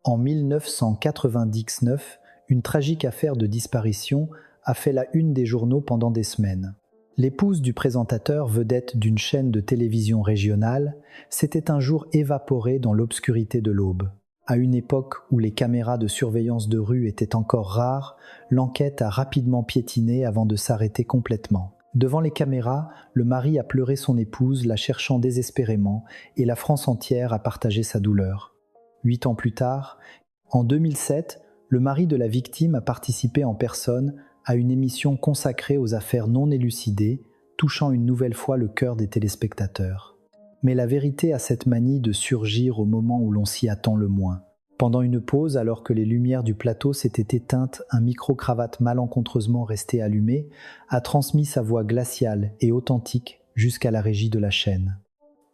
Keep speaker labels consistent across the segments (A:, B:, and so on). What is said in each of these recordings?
A: En 1999, une tragique affaire de disparition a fait la une des journaux pendant des semaines. L'épouse du présentateur vedette d'une chaîne de télévision régionale s'était un jour évaporée dans l'obscurité de l'aube. À une époque où les caméras de surveillance de rue étaient encore rares, l'enquête a rapidement piétiné avant de s'arrêter complètement. Devant les caméras, le mari a pleuré son épouse, la cherchant désespérément, et la France entière a partagé sa douleur. 8 ans plus tard, en 2007, le mari de la victime a participé en personne à une émission consacrée aux affaires non élucidées, touchant une nouvelle fois le cœur des téléspectateurs. Mais la vérité a cette manie de surgir au moment où l'on s'y attend le moins. Pendant une pause, alors que les lumières du plateau s'étaient éteintes, un micro-cravate malencontreusement resté allumé a transmis sa voix glaciale et authentique jusqu'à la régie de la chaîne.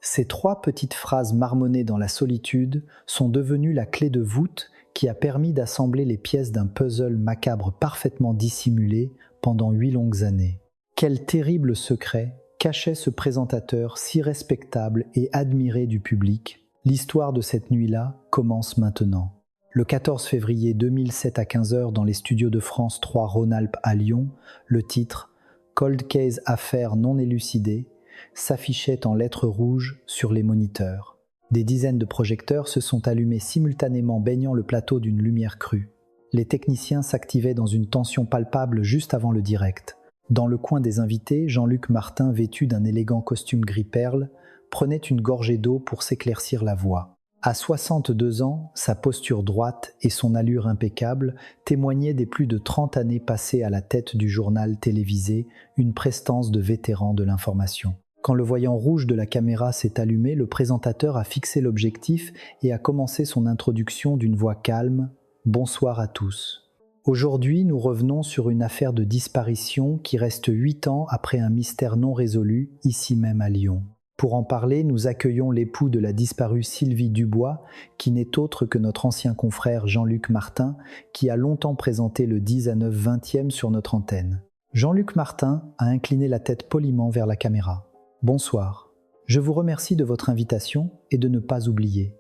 A: Ces 3 petites phrases marmonnées dans la solitude sont devenues la clé de voûte qui a permis d'assembler les pièces d'un puzzle macabre parfaitement dissimulé pendant 8 longues années. Quel terrible secret cachait ce présentateur si respectable et admiré du public? L'histoire de cette nuit-là commence maintenant. Le 14 février 2007 à 15h dans les studios de France 3 Rhône-Alpes à Lyon, le titre « Cold Case Affaire non élucidée » s'affichait en lettres rouges sur les moniteurs. Des dizaines de projecteurs se sont allumés simultanément baignant le plateau d'une lumière crue. Les techniciens s'activaient dans une tension palpable juste avant le direct. Dans le coin des invités, Jean-Luc Martin, vêtu d'un élégant costume gris perle, prenait une gorgée d'eau pour s'éclaircir la voix. À 62 ans, sa posture droite et son allure impeccable témoignaient des plus de 30 années passées à la tête du journal télévisé, une prestance de vétéran de l'information. Quand le voyant rouge de la caméra s'est allumé, le présentateur a fixé l'objectif et a commencé son introduction d'une voix calme « Bonsoir à tous ». Aujourd'hui, nous revenons sur une affaire de disparition qui reste 8 ans après un mystère non résolu, ici même à Lyon. Pour en parler, nous accueillons l'époux de la disparue Sylvie Dubois, qui n'est autre que notre ancien confrère Jean-Luc Martin, qui a longtemps présenté le 10 à 9 20e sur notre antenne. Jean-Luc Martin a incliné la tête poliment vers la caméra. Bonsoir. Je vous remercie de votre invitation et de ne pas oublier.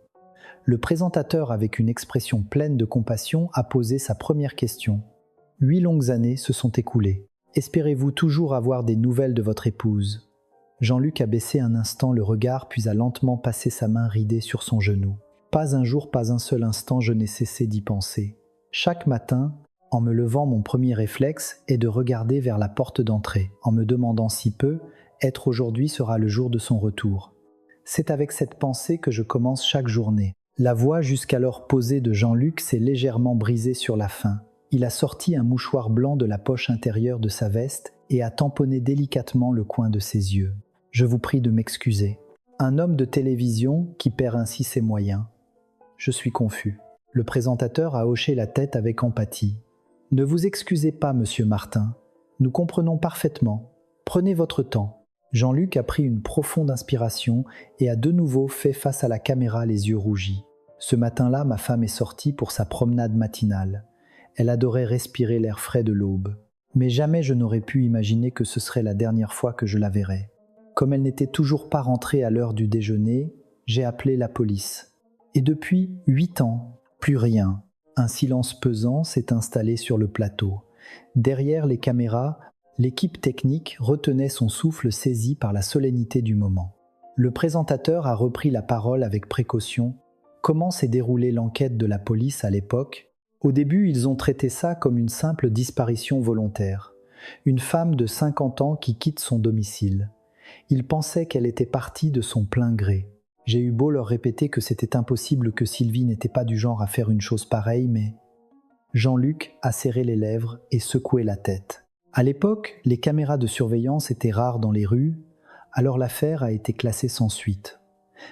A: Le présentateur, avec une expression pleine de compassion, a posé sa première question. 8 longues années se sont écoulées. Espérez-vous toujours avoir des nouvelles de votre épouse ? Jean-Luc a baissé un instant le regard puis a lentement passé sa main ridée sur son genou. Pas un jour, pas un seul instant, je n'ai cessé d'y penser. Chaque matin, en me levant, mon premier réflexe est de regarder vers la porte d'entrée, en me demandant si être aujourd'hui sera le jour de son retour. C'est avec cette pensée que je commence chaque journée. La voix jusqu'alors posée de Jean-Luc s'est légèrement brisée sur la fin. Il a sorti un mouchoir blanc de la poche intérieure de sa veste et a tamponné délicatement le coin de ses yeux. Je vous prie de m'excuser. Un homme de télévision qui perd ainsi ses moyens. Je suis confus. Le présentateur a hoché la tête avec empathie. Ne vous excusez pas, monsieur Martin. Nous comprenons parfaitement. Prenez votre temps. Jean-Luc a pris une profonde inspiration et a de nouveau fait face à la caméra les yeux rougis. Ce matin-là, ma femme est sortie pour sa promenade matinale. Elle adorait respirer l'air frais de l'aube. Mais jamais je n'aurais pu imaginer que ce serait la dernière fois que je la verrais. Comme elle n'était toujours pas rentrée à l'heure du déjeuner, j'ai appelé la police. Et depuis 8 ans, plus rien. Un silence pesant s'est installé sur le plateau. Derrière les caméras, l'équipe technique retenait son souffle saisi par la solennité du moment. Le présentateur a repris la parole avec précaution. Comment s'est déroulée l'enquête de la police à l'époque ? Au début, ils ont traité ça comme une simple disparition volontaire. Une femme de 50 ans qui quitte son domicile. Ils pensaient qu'elle était partie de son plein gré. J'ai eu beau leur répéter que c'était impossible, que Sylvie n'était pas du genre à faire une chose pareille, mais... Jean-Luc a serré les lèvres et secoué la tête. À l'époque, les caméras de surveillance étaient rares dans les rues, alors l'affaire a été classée sans suite.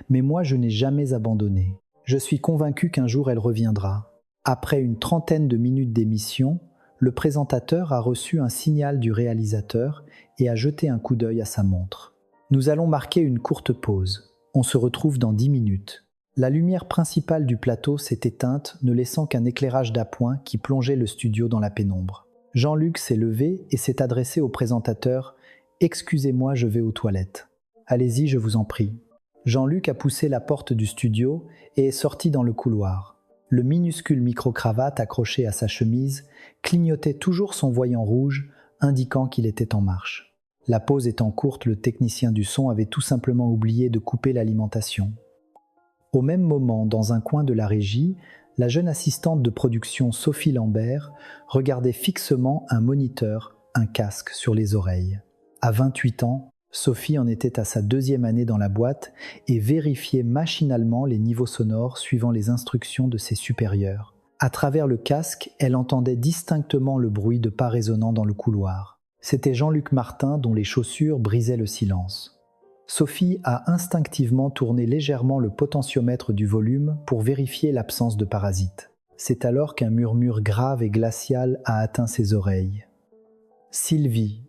A: Mais moi, je n'ai jamais abandonné. Je suis convaincu qu'un jour elle reviendra. Après une 30aine de minutes d'émission, le présentateur a reçu un signal du réalisateur et a jeté un coup d'œil à sa montre. Nous allons marquer une courte pause. On se retrouve dans 10 minutes. La lumière principale du plateau s'est éteinte, ne laissant qu'un éclairage d'appoint qui plongeait le studio dans la pénombre. Jean-Luc s'est levé et s'est adressé au présentateur « Excusez-moi, je vais aux toilettes. Allez-y, je vous en prie. » Jean-Luc a poussé la porte du studio et est sorti dans le couloir. Le minuscule micro-cravate accroché à sa chemise clignotait toujours son voyant rouge, indiquant qu'il était en marche. La pause étant courte, le technicien du son avait tout simplement oublié de couper l'alimentation. Au même moment, dans un coin de la régie, la jeune assistante de production Sophie Lambert regardait fixement un moniteur, un casque sur les oreilles. À 28 ans, Sophie en était à sa 2e année dans la boîte et vérifiait machinalement les niveaux sonores suivant les instructions de ses supérieurs. À travers le casque, elle entendait distinctement le bruit de pas résonnants dans le couloir. C'était Jean-Luc Martin dont les chaussures brisaient le silence. Sophie a instinctivement tourné légèrement le potentiomètre du volume pour vérifier l'absence de parasites. C'est alors qu'un murmure grave et glacial a atteint ses oreilles. « Sylvie !»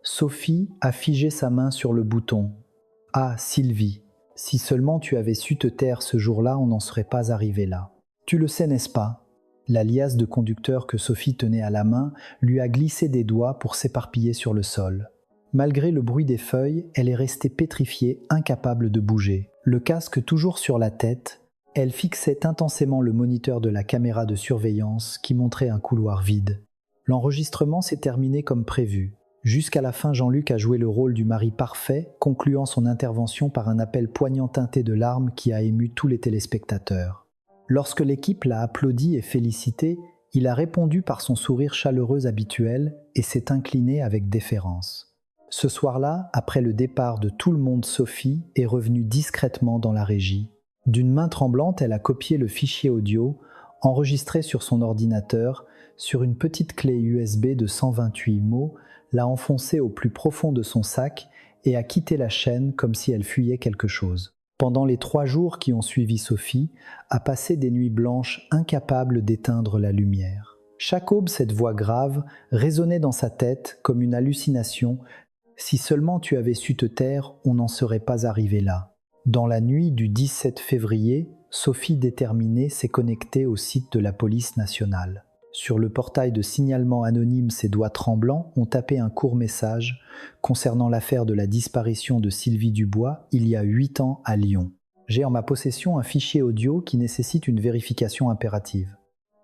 A: Sophie a figé sa main sur le bouton. « Ah, Sylvie, si seulement tu avais su te taire ce jour-là, on n'en serait pas arrivé là. Tu le sais, n'est-ce pas ?» La liasse de conducteur que Sophie tenait à la main lui a glissé des doigts pour s'éparpiller sur le sol. Malgré le bruit des feuilles, elle est restée pétrifiée, incapable de bouger. Le casque toujours sur la tête, elle fixait intensément le moniteur de la caméra de surveillance qui montrait un couloir vide. L'enregistrement s'est terminé comme prévu. Jusqu'à la fin, Jean-Luc a joué le rôle du mari parfait, concluant son intervention par un appel poignant teinté de larmes qui a ému tous les téléspectateurs. Lorsque l'équipe l'a applaudi et félicité, il a répondu par son sourire chaleureux habituel et s'est incliné avec déférence. Ce soir-là, après le départ de tout le monde, Sophie est revenue discrètement dans la régie. D'une main tremblante, elle a copié le fichier audio, enregistré sur son ordinateur, sur une petite clé USB de 128 mots, l'a enfoncé au plus profond de son sac et a quitté la chaîne comme si elle fuyait quelque chose. Pendant les 3 jours qui ont suivi, Sophie a passé des nuits blanches incapables d'éteindre la lumière. Chaque aube, cette voix grave résonnait dans sa tête comme une hallucination. « Si seulement tu avais su te taire, on n'en serait pas arrivé là. » Dans la nuit du 17 février, Sophie déterminée s'est connectée au site de la police nationale. Sur le portail de signalement anonyme, ses doigts tremblants ont tapé un court message concernant l'affaire de la disparition de Sylvie Dubois il y a 8 ans à Lyon. J'ai en ma possession un fichier audio qui nécessite une vérification impérative.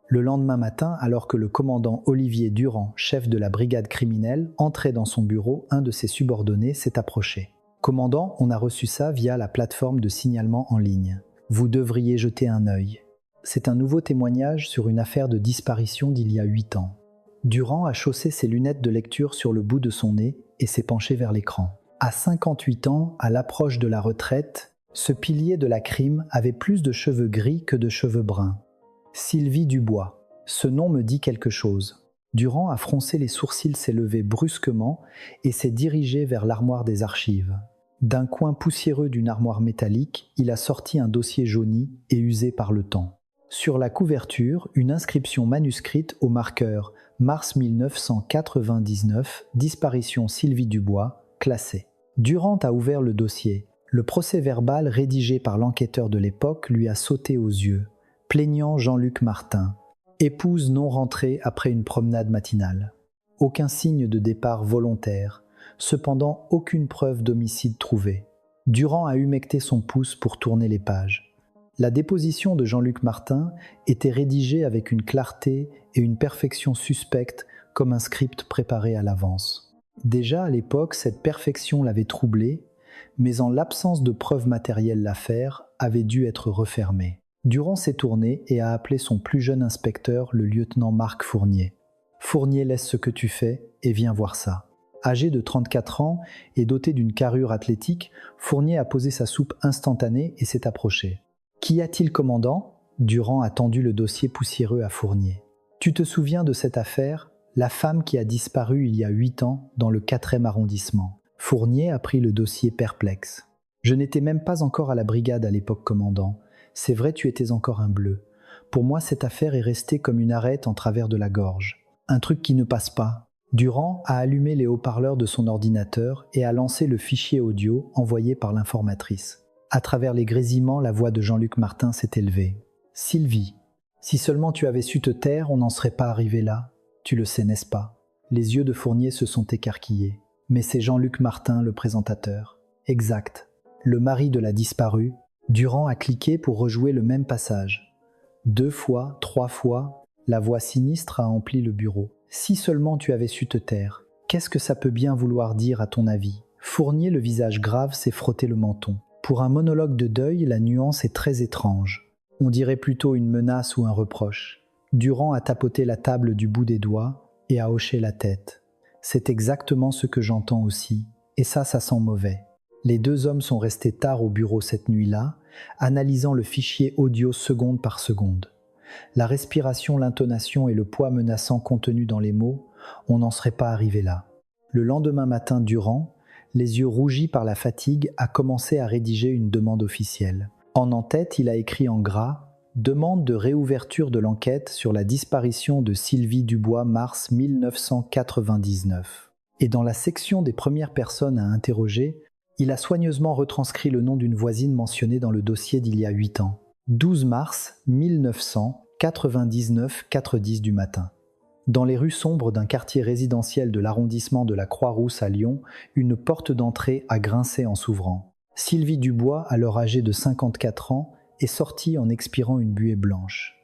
A: Le lendemain matin, alors que le commandant Olivier Durand, chef de la brigade criminelle, entrait dans son bureau, un de ses subordonnés s'est approché. « Commandant, on a reçu ça via la plateforme de signalement en ligne. Vous devriez jeter un œil. » C'est un nouveau témoignage sur une affaire de disparition d'il y a 8 ans. Durand a chaussé ses lunettes de lecture sur le bout de son nez et s'est penché vers l'écran. À 58 ans, à l'approche de la retraite, ce pilier de la crime avait plus de cheveux gris que de cheveux bruns. Sylvie Dubois. Ce nom me dit quelque chose. Durand a froncé les sourcils, s'est levé brusquement et s'est dirigé vers l'armoire des archives. D'un coin poussiéreux d'une armoire métallique, il a sorti un dossier jauni et usé par le temps. Sur la couverture, une inscription manuscrite au marqueur « Mars 1999, disparition Sylvie Dubois, classée ». Durand a ouvert le dossier. Le procès-verbal rédigé par l'enquêteur de l'époque lui a sauté aux yeux. Plaignant Jean-Luc Martin. Épouse non rentrée après une promenade matinale. Aucun signe de départ volontaire. Cependant, aucune preuve d'homicide trouvée. Durand a humecté son pouce pour tourner les pages. La déposition de Jean-Luc Martin était rédigée avec une clarté et une perfection suspectes comme un script préparé à l'avance. Déjà à l'époque, cette perfection l'avait troublé, mais en l'absence de preuves matérielles, l'affaire avait dû être refermée. Durand s'est tourné et a appelé son plus jeune inspecteur, le lieutenant Marc Fournier. « Fournier, laisse ce que tu fais et viens voir ça. » Âgé de 34 ans et doté d'une carrure athlétique, Fournier a posé sa soupe instantanée et s'est approché. « Qu'y a-t-il, commandant ?» Durand a tendu le dossier poussiéreux à Fournier. « Tu te souviens de cette affaire, la femme qui a disparu il y a 8 ans dans le 4e arrondissement ?» Fournier a pris le dossier perplexe. « Je n'étais même pas encore à la brigade à l'époque, commandant. C'est vrai, tu étais encore un bleu. Pour moi, cette affaire est restée comme une arête en travers de la gorge. Un truc qui ne passe pas. » Durand a allumé les haut-parleurs de son ordinateur et a lancé le fichier audio envoyé par l'informatrice. À travers les grésillements, la voix de Jean-Luc Martin s'est élevée. « Sylvie, si seulement tu avais su te taire, on n'en serait pas arrivé là. Tu le sais, n'est-ce pas ?» Les yeux de Fournier se sont écarquillés. Mais c'est Jean-Luc Martin, le présentateur. Exact. Le mari de la disparue. Durand a cliqué pour rejouer le même passage. « 2 fois, 3 fois, la voix sinistre a empli le bureau. Si seulement tu avais su te taire. Qu'est-ce que ça peut bien vouloir dire à ton avis ? Fournier, le visage grave, s'est frotté le menton. Pour un monologue de deuil, la nuance est très étrange. On dirait plutôt une menace ou un reproche. Durand a tapoté la table du bout des doigts et a hoché la tête. C'est exactement ce que j'entends aussi, et ça sent mauvais. Les 2 hommes sont restés tard au bureau cette nuit-là, analysant le fichier audio seconde par seconde. La respiration, l'intonation et le poids menaçant contenus dans les mots, on n'en serait pas arrivé là. Le lendemain matin, Durand, les yeux rougis par la fatigue, a commencé à rédiger une demande officielle. En en-tête, il a écrit en gras « Demande de réouverture de l'enquête sur la disparition de Sylvie Dubois, mars 1999 ». Et dans la section des premières personnes à interroger, il a soigneusement retranscrit le nom d'une voisine mentionnée dans le dossier d'il y a 8 ans. 12 mars 1999, 4h10 du matin. Dans les rues sombres d'un quartier résidentiel de l'arrondissement de la Croix-Rousse à Lyon, une porte d'entrée a grincé en s'ouvrant. Sylvie Dubois, alors âgée de 54 ans, est sortie en expirant une buée blanche.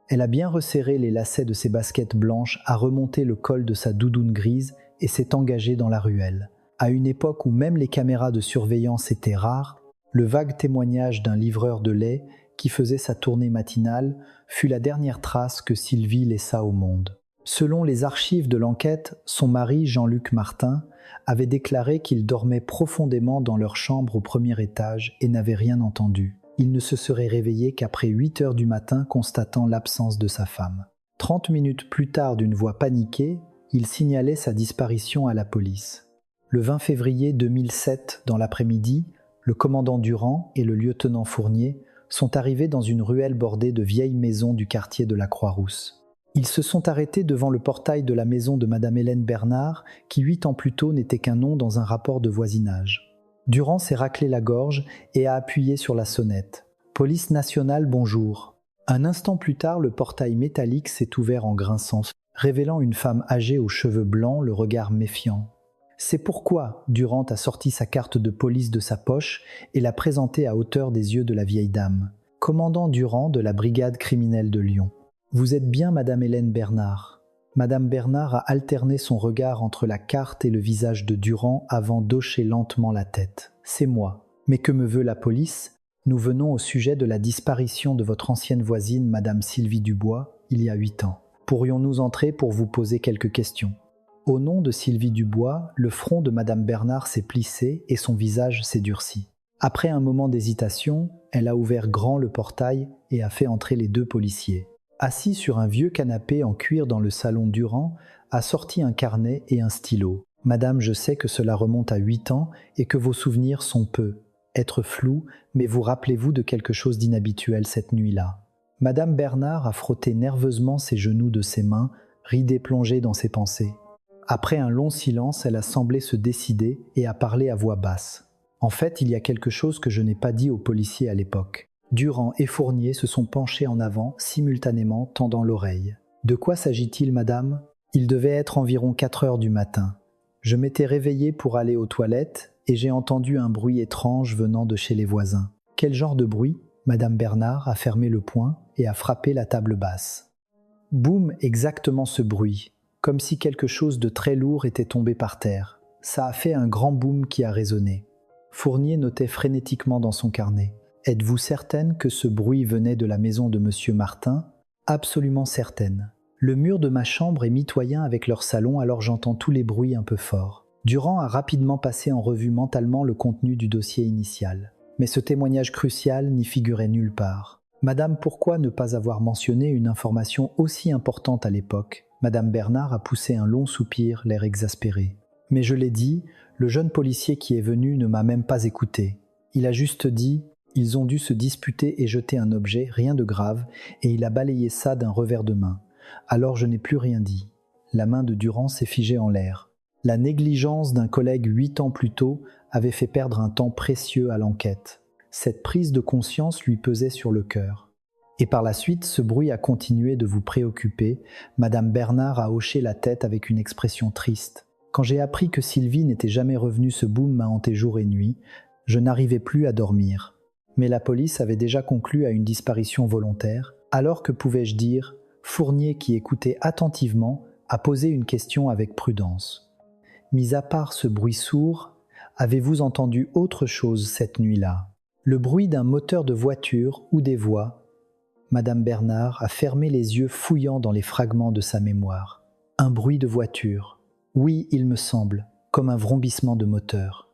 A: Elle a bien resserré les lacets de ses baskets blanches, a remonté le col de sa doudoune grise et s'est engagée dans la ruelle. À une époque où même les caméras de surveillance étaient rares, le vague témoignage d'un livreur de lait qui faisait sa tournée matinale fut la dernière trace que Sylvie laissa au monde. Selon les archives de l'enquête, son mari, Jean-Luc Martin, avait déclaré qu'il dormait profondément dans leur chambre au premier étage et n'avait rien entendu. Il ne se serait réveillé qu'après 8h du matin, constatant l'absence de sa femme. 30 minutes plus tard, d'une voix paniquée, il signalait sa disparition à la police. Le 20 février 2007, dans l'après-midi, le commandant Durand et le lieutenant Fournier sont arrivés dans une ruelle bordée de vieilles maisons du quartier de la Croix-Rousse. Ils se sont arrêtés devant le portail de la maison de Madame Hélène Bernard, qui 8 ans plus tôt n'était qu'un nom dans un rapport de voisinage. Durand s'est raclé la gorge et a appuyé sur la sonnette. « Police nationale, bonjour ». Un instant plus tard, le portail métallique s'est ouvert en grinçant, révélant une femme âgée aux cheveux blancs, le regard méfiant. C'est pourquoi Durand a sorti sa carte de police de sa poche et l'a présentée à hauteur des yeux de la vieille dame. « Commandant Durand de la brigade criminelle de Lyon. Vous êtes bien Madame Hélène Bernard ?» Madame Bernard a alterné son regard entre la carte et le visage de Durand avant d'hocher lentement la tête. « C'est moi. Mais que me veut la police ? Nous venons au sujet de la disparition de votre ancienne voisine, Madame Sylvie Dubois, il y a 8 ans. Pourrions-nous entrer pour vous poser quelques questions ?» Au nom de Sylvie Dubois, le front de Madame Bernard s'est plissé et son visage s'est durci. Après un moment d'hésitation, elle a ouvert grand le portail et a fait entrer les 2 policiers. Assis sur un vieux canapé en cuir dans le salon, Durand a sorti un carnet et un stylo. « Madame, je sais que cela remonte à 8 ans et que vos souvenirs sont être flous, mais vous rappelez-vous de quelque chose d'inhabituel cette nuit-là ?» Madame Bernard a frotté nerveusement ses genoux de ses mains, ridée plongée dans ses pensées. Après un long silence, elle a semblé se décider et a parlé à voix basse. « En fait, il y a quelque chose que je n'ai pas dit aux policiers à l'époque. » Durand et Fournier se sont penchés en avant, simultanément tendant l'oreille. « De quoi s'agit-il, madame ? » Il devait être environ 4h du matin. Je m'étais réveillé pour aller aux toilettes et j'ai entendu un bruit étrange venant de chez les voisins. « Quel genre de bruit ? » Madame Bernard a fermé le poing et a frappé la table basse. Boum, exactement ce bruit, comme si quelque chose de très lourd était tombé par terre. Ça a fait un grand boum qui a résonné. Fournier notait frénétiquement dans son carnet. « Êtes-vous certaine que ce bruit venait de la maison de Monsieur Martin ? » « Absolument certaine. Le mur de ma chambre est mitoyen avec leur salon, alors j'entends tous les bruits un peu forts. » Durand a rapidement passé en revue mentalement le contenu du dossier initial. Mais ce témoignage crucial n'y figurait nulle part. « Madame, pourquoi ne pas avoir mentionné une information aussi importante à l'époque ?» Madame Bernard a poussé un long soupir, l'air exaspéré. « Mais je l'ai dit, le jeune policier qui est venu ne m'a même pas écouté. Il a juste dit... Ils ont dû se disputer et jeter un objet, rien de grave, et il a balayé ça d'un revers de main. Alors je n'ai plus rien dit. » La main de Durand s'est figée en l'air. La négligence d'un collègue 8 ans plus tôt avait fait perdre un temps précieux à l'enquête. Cette prise de conscience lui pesait sur le cœur. « Et par la suite, ce bruit a continué de vous préoccuper. » Madame Bernard a hoché la tête avec une expression triste. « Quand j'ai appris que Sylvie n'était jamais revenue, ce boum m'a hanté jour et nuit. Je n'arrivais plus à dormir. » Mais la police avait déjà conclu à une disparition volontaire. Alors que pouvais-je dire, Fournier, qui écoutait attentivement, a posé une question avec prudence. Mis à part ce bruit sourd, avez-vous entendu autre chose cette nuit-là? Le bruit d'un moteur de voiture ou des voix? Madame Bernard a fermé les yeux fouillant dans les fragments de sa mémoire. Un bruit de voiture. Oui, il me semble, comme un vrombissement de moteur.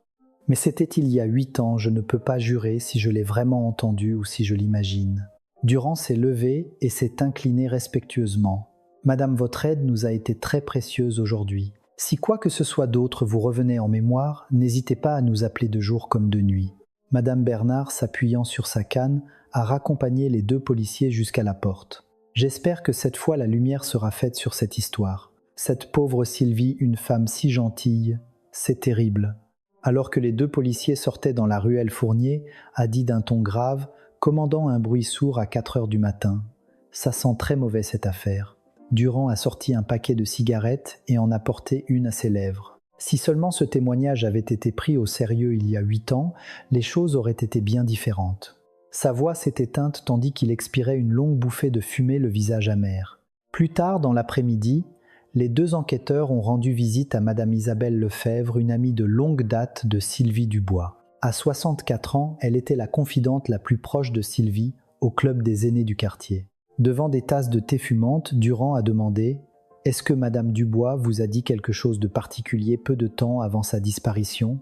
A: Mais c'était il y a 8 ans, je ne peux pas jurer si je l'ai vraiment entendu ou si je l'imagine. Durand s'est levé et s'est incliné respectueusement. Madame, votre aide nous a été très précieuse aujourd'hui. Si quoi que ce soit d'autre vous revenait en mémoire, n'hésitez pas à nous appeler de jour comme de nuit. Madame Bernard, s'appuyant sur sa canne, a raccompagné les 2 policiers jusqu'à la porte. J'espère que cette fois la lumière sera faite sur cette histoire. Cette pauvre Sylvie, une femme si gentille, c'est terrible. Alors que les 2 policiers sortaient dans la ruelle Fournier, a dit d'un ton grave, commandant un bruit sourd à 4 heures du matin. Ça sent très mauvais cette affaire. Durand a sorti un paquet de cigarettes et en a porté une à ses lèvres. Si seulement ce témoignage avait été pris au sérieux il y a 8 ans, les choses auraient été bien différentes. Sa voix s'est éteinte tandis qu'il expirait une longue bouffée de fumée, le visage amer. Plus tard, dans l'après-midi, les 2 enquêteurs ont rendu visite à Madame Isabelle Lefebvre, une amie de longue date de Sylvie Dubois. À 64 ans, elle était la confidente la plus proche de Sylvie au club des aînés du quartier. Devant des tasses de thé fumantes, Durand a demandé « Est-ce que Madame Dubois vous a dit quelque chose de particulier peu de temps avant sa disparition ?»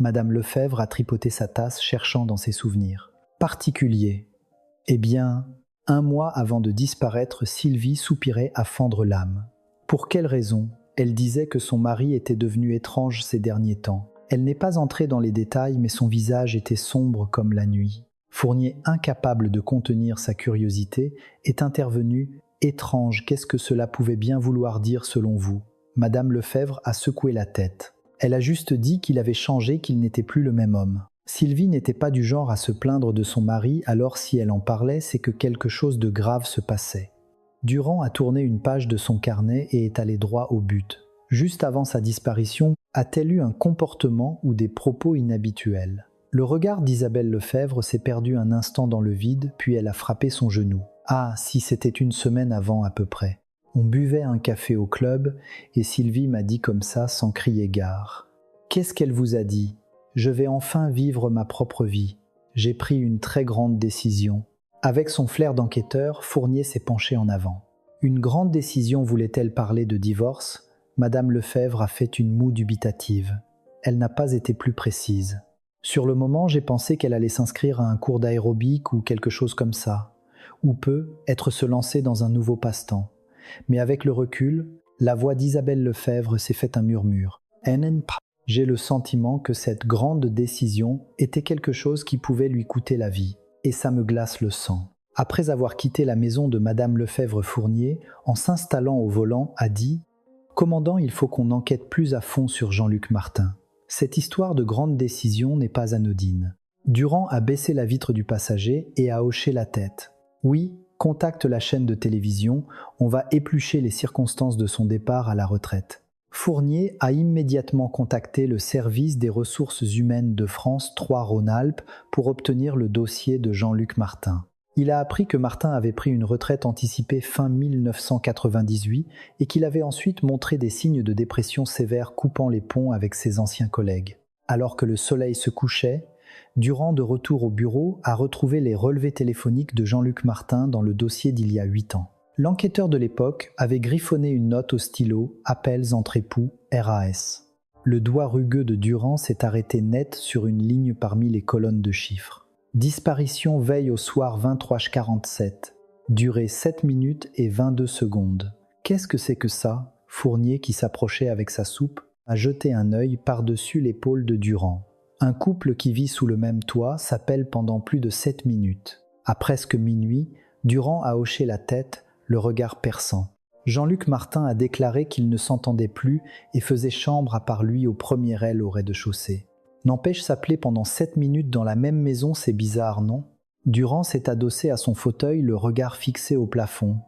A: Madame Lefebvre a tripoté sa tasse, cherchant dans ses souvenirs. « Particulier. Eh bien, 1 mois avant de disparaître, Sylvie soupirait à fendre l'âme. Pour quelle raison? Elle disait que son mari était devenu étrange ces derniers temps. Elle n'est pas entrée dans les détails, mais son visage était sombre comme la nuit. Fournier, incapable de contenir sa curiosité, est intervenu. « Étrange, qu'est-ce que cela pouvait bien vouloir dire selon vous ?» Madame Lefebvre a secoué la tête. Elle a juste dit qu'il avait changé, qu'il n'était plus le même homme. Sylvie n'était pas du genre à se plaindre de son mari, alors si elle en parlait, c'est que quelque chose de grave se passait. Durand a tourné une page de son carnet et est allé droit au but. Juste avant sa disparition, a-t-elle eu un comportement ou des propos inhabituels? Le regard d'Isabelle Lefebvre s'est perdu un instant dans le vide, puis elle a frappé son genou. Ah, si c'était 1 semaine avant à peu près. On buvait un café au club et Sylvie m'a dit comme ça sans crier gare. Qu'est-ce qu'elle vous a dit? Je vais enfin vivre ma propre vie. J'ai pris une très grande décision. Avec son flair d'enquêteur, Fournier s'est penché en avant. Une grande décision voulait-elle parler de divorce? Madame Lefebvre a fait une moue dubitative. Elle n'a pas été plus précise. Sur le moment, j'ai pensé qu'elle allait s'inscrire à un cours d'aérobic ou quelque chose comme ça, ou peut-être se lancer dans un nouveau passe-temps. Mais avec le recul, la voix d'Isabelle Lefebvre s'est fait un murmure. J'ai le sentiment que cette grande décision était quelque chose qui pouvait lui coûter la vie, et ça me glace le sang. Après avoir quitté la maison de Madame Lefebvre-Fournier, en s'installant au volant, a dit « Commandant, il faut qu'on enquête plus à fond sur Jean-Luc Martin. Cette histoire de grande décision n'est pas anodine. » Durand a baissé la vitre du passager et a hoché la tête. « Oui, contacte la chaîne de télévision, on va éplucher les circonstances de son départ à la retraite. » Fournier a immédiatement contacté le service des ressources humaines de France 3 Rhône-Alpes pour obtenir le dossier de Jean-Luc Martin. Il a appris que Martin avait pris une retraite anticipée fin 1998 et qu'il avait ensuite montré des signes de dépression sévère coupant les ponts avec ses anciens collègues. Alors que le soleil se couchait, Durand, de retour au bureau, a retrouvé les relevés téléphoniques de Jean-Luc Martin dans le dossier d'il y a 8 ans. L'enquêteur de l'époque avait griffonné une note au stylo « Appels entre époux, RAS ». Le doigt rugueux de Durand s'est arrêté net sur une ligne parmi les colonnes de chiffres. Disparition veille au soir 23h47. Durée 7 minutes et 22 secondes. Qu'est-ce que c'est que ça? Fournier, qui s'approchait avec sa soupe, a jeté un œil par-dessus l'épaule de Durand. Un couple qui vit sous le même toit s'appelle pendant plus de 7 minutes. À presque minuit, Durand a hoché la tête, le regard perçant. Jean-Luc Martin a déclaré qu'il ne s'entendait plus et faisait chambre à part lui au premier aile au rez-de-chaussée. N'empêche, s'appeler pendant 7 minutes dans la même maison, c'est bizarre, non? Durand s'est adossé à son fauteuil, le regard fixé au plafond.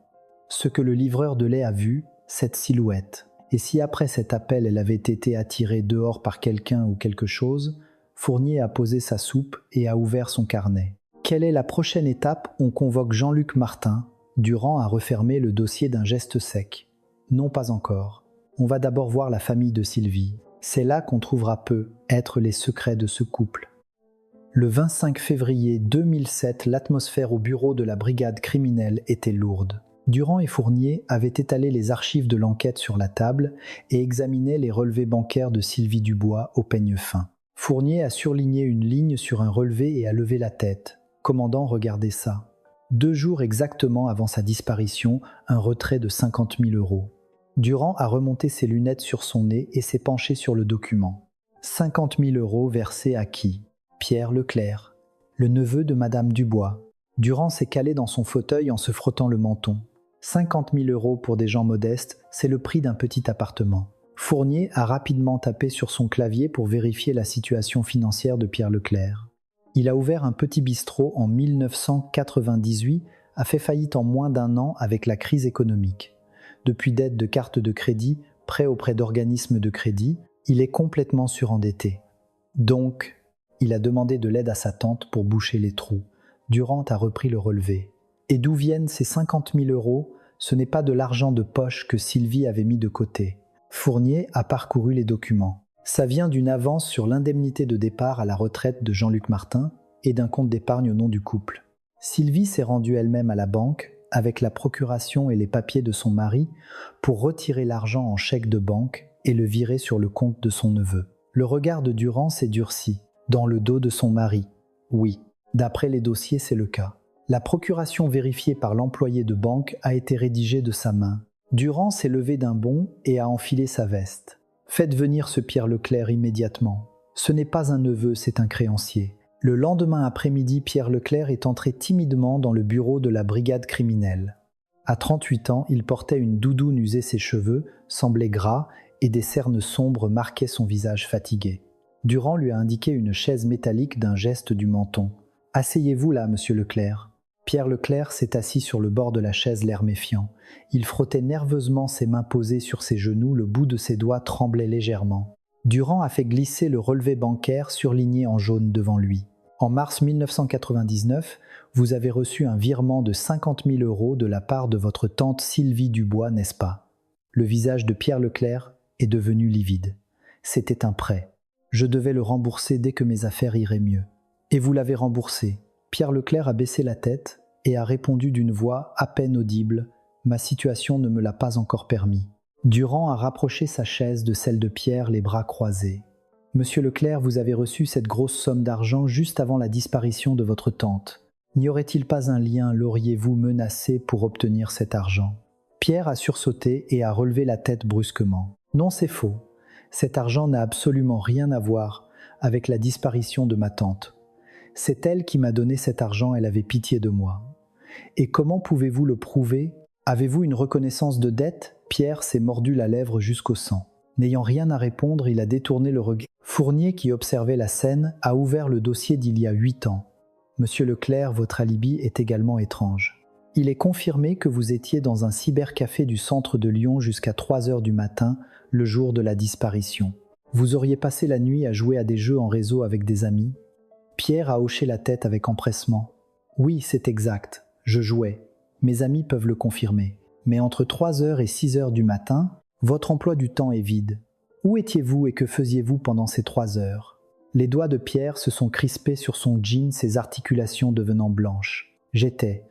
A: Ce que le livreur de lait a vu, cette silhouette. Et si après cet appel, elle avait été attirée dehors par quelqu'un ou quelque chose, Fournier a posé sa soupe et a ouvert son carnet. Quelle est la prochaine étape? On convoque Jean-Luc Martin. Durand a refermé le dossier d'un geste sec. Non, pas encore. On va d'abord voir la famille de Sylvie. C'est là qu'on trouvera être les secrets de ce couple. Le 25 février 2007, l'atmosphère au bureau de la brigade criminelle était lourde. Durand et Fournier avaient étalé les archives de l'enquête sur la table et examinaient les relevés bancaires de Sylvie Dubois au peigne fin. Fournier a surligné une ligne sur un relevé et a levé la tête. « Commandant, regardez ça. 2 jours exactement avant sa disparition, un retrait de 50 000 €. Durand a remonté ses lunettes sur son nez et s'est penché sur le document. 50 000 € versés à qui ? Pierre Leclerc, le neveu de Madame Dubois. Durand s'est calé dans son fauteuil en se frottant le menton. 50 000 € pour des gens modestes, c'est le prix d'un petit appartement. Fournier a rapidement tapé sur son clavier pour vérifier la situation financière de Pierre Leclerc. Il a ouvert un petit bistrot en 1998, a fait faillite en moins d'1 an avec la crise économique. Depuis dettes de cartes de crédit, prêts auprès d'organismes de crédit, il est complètement surendetté. Donc, il a demandé de l'aide à sa tante pour boucher les trous. Durand a repris le relevé. Et d'où viennent ces 50 000 €? Ce n'est pas de l'argent de poche que Sylvie avait mis de côté. Fournier a parcouru les documents. Ça vient d'une avance sur l'indemnité de départ à la retraite de Jean-Luc Martin et d'un compte d'épargne au nom du couple. Sylvie s'est rendue elle-même à la banque avec la procuration et les papiers de son mari pour retirer l'argent en chèque de banque et le virer sur le compte de son neveu. Le regard de Durand s'est durci. Dans le dos de son mari. Oui, d'après les dossiers, c'est le cas. La procuration vérifiée par l'employé de banque a été rédigée de sa main. Durand s'est levé d'un bond et a enfilé sa veste. Faites venir ce Pierre Leclerc immédiatement. Ce n'est pas un neveu, c'est un créancier. Le lendemain après-midi, Pierre Leclerc est entré timidement dans le bureau de la brigade criminelle. À 38 ans, il portait une doudoune usée ses cheveux, semblait gras et des cernes sombres marquaient son visage fatigué. Durand lui a indiqué une chaise métallique d'un geste du menton. « Asseyez-vous là, monsieur Leclerc. » Pierre Leclerc s'est assis sur le bord de la chaise, l'air méfiant. Il frottait nerveusement ses mains posées sur ses genoux, le bout de ses doigts tremblait légèrement. Durand a fait glisser le relevé bancaire surligné en jaune devant lui. En mars 1999, vous avez reçu un virement de 50 000 € de la part de votre tante Sylvie Dubois, n'est-ce pas ? Le visage de Pierre Leclerc est devenu livide. C'était un prêt. Je devais le rembourser dès que mes affaires iraient mieux. Et vous l'avez remboursé. Pierre Leclerc a baissé la tête et a répondu d'une voix à peine audible. Ma situation ne me l'a pas encore permis. Durand a rapproché sa chaise de celle de Pierre, les bras croisés. Monsieur Leclerc, vous avez reçu cette grosse somme d'argent juste avant la disparition de votre tante. N'y aurait-il pas un lien, l'auriez-vous menacé pour obtenir cet argent ? Pierre a sursauté et a relevé la tête brusquement. Non, c'est faux. Cet argent n'a absolument rien à voir avec la disparition de ma tante. C'est elle qui m'a donné cet argent, elle avait pitié de moi. Et comment pouvez-vous le prouver ? Avez-vous une reconnaissance de dette ? Pierre s'est mordu la lèvre jusqu'au sang. N'ayant rien à répondre, il a détourné le regard. Fournier, qui observait la scène, a ouvert le dossier d'il y a 8 ans. Monsieur Leclerc, votre alibi est également étrange. Il est confirmé que vous étiez dans un cybercafé du centre de Lyon jusqu'à 3 heures du matin, le jour de la disparition. Vous auriez passé la nuit à jouer à des jeux en réseau avec des amis ? Pierre a hoché la tête avec empressement. Oui, c'est exact, je jouais. Mes amis peuvent le confirmer. Mais entre 3 heures et 6 heures du matin, votre emploi du temps est vide. Où étiez-vous et que faisiez-vous pendant ces 3 heures ? Les doigts de Pierre se sont crispés sur son jean, ses articulations devenant blanches. J'étais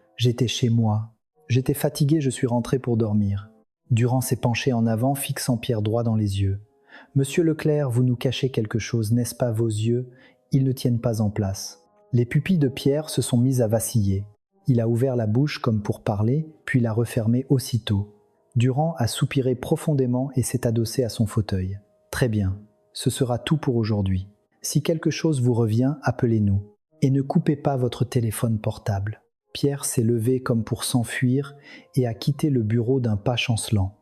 A: chez moi. J'étais fatigué, je suis rentré pour dormir. Durand s'est penché en avant, fixant Pierre droit dans les yeux. « Monsieur Leclerc, vous nous cachez quelque chose, n'est-ce pas vos yeux ? Ils ne tiennent pas en place. » Les pupilles de Pierre se sont mises à vaciller. Il a ouvert la bouche comme pour parler, puis l'a refermée aussitôt. Durand a soupiré profondément et s'est adossé à son fauteuil. « Très bien, ce sera tout pour aujourd'hui. Si quelque chose vous revient, appelez-nous. Et ne coupez pas votre téléphone portable. » Pierre s'est levé comme pour s'enfuir et a quitté le bureau d'un pas chancelant.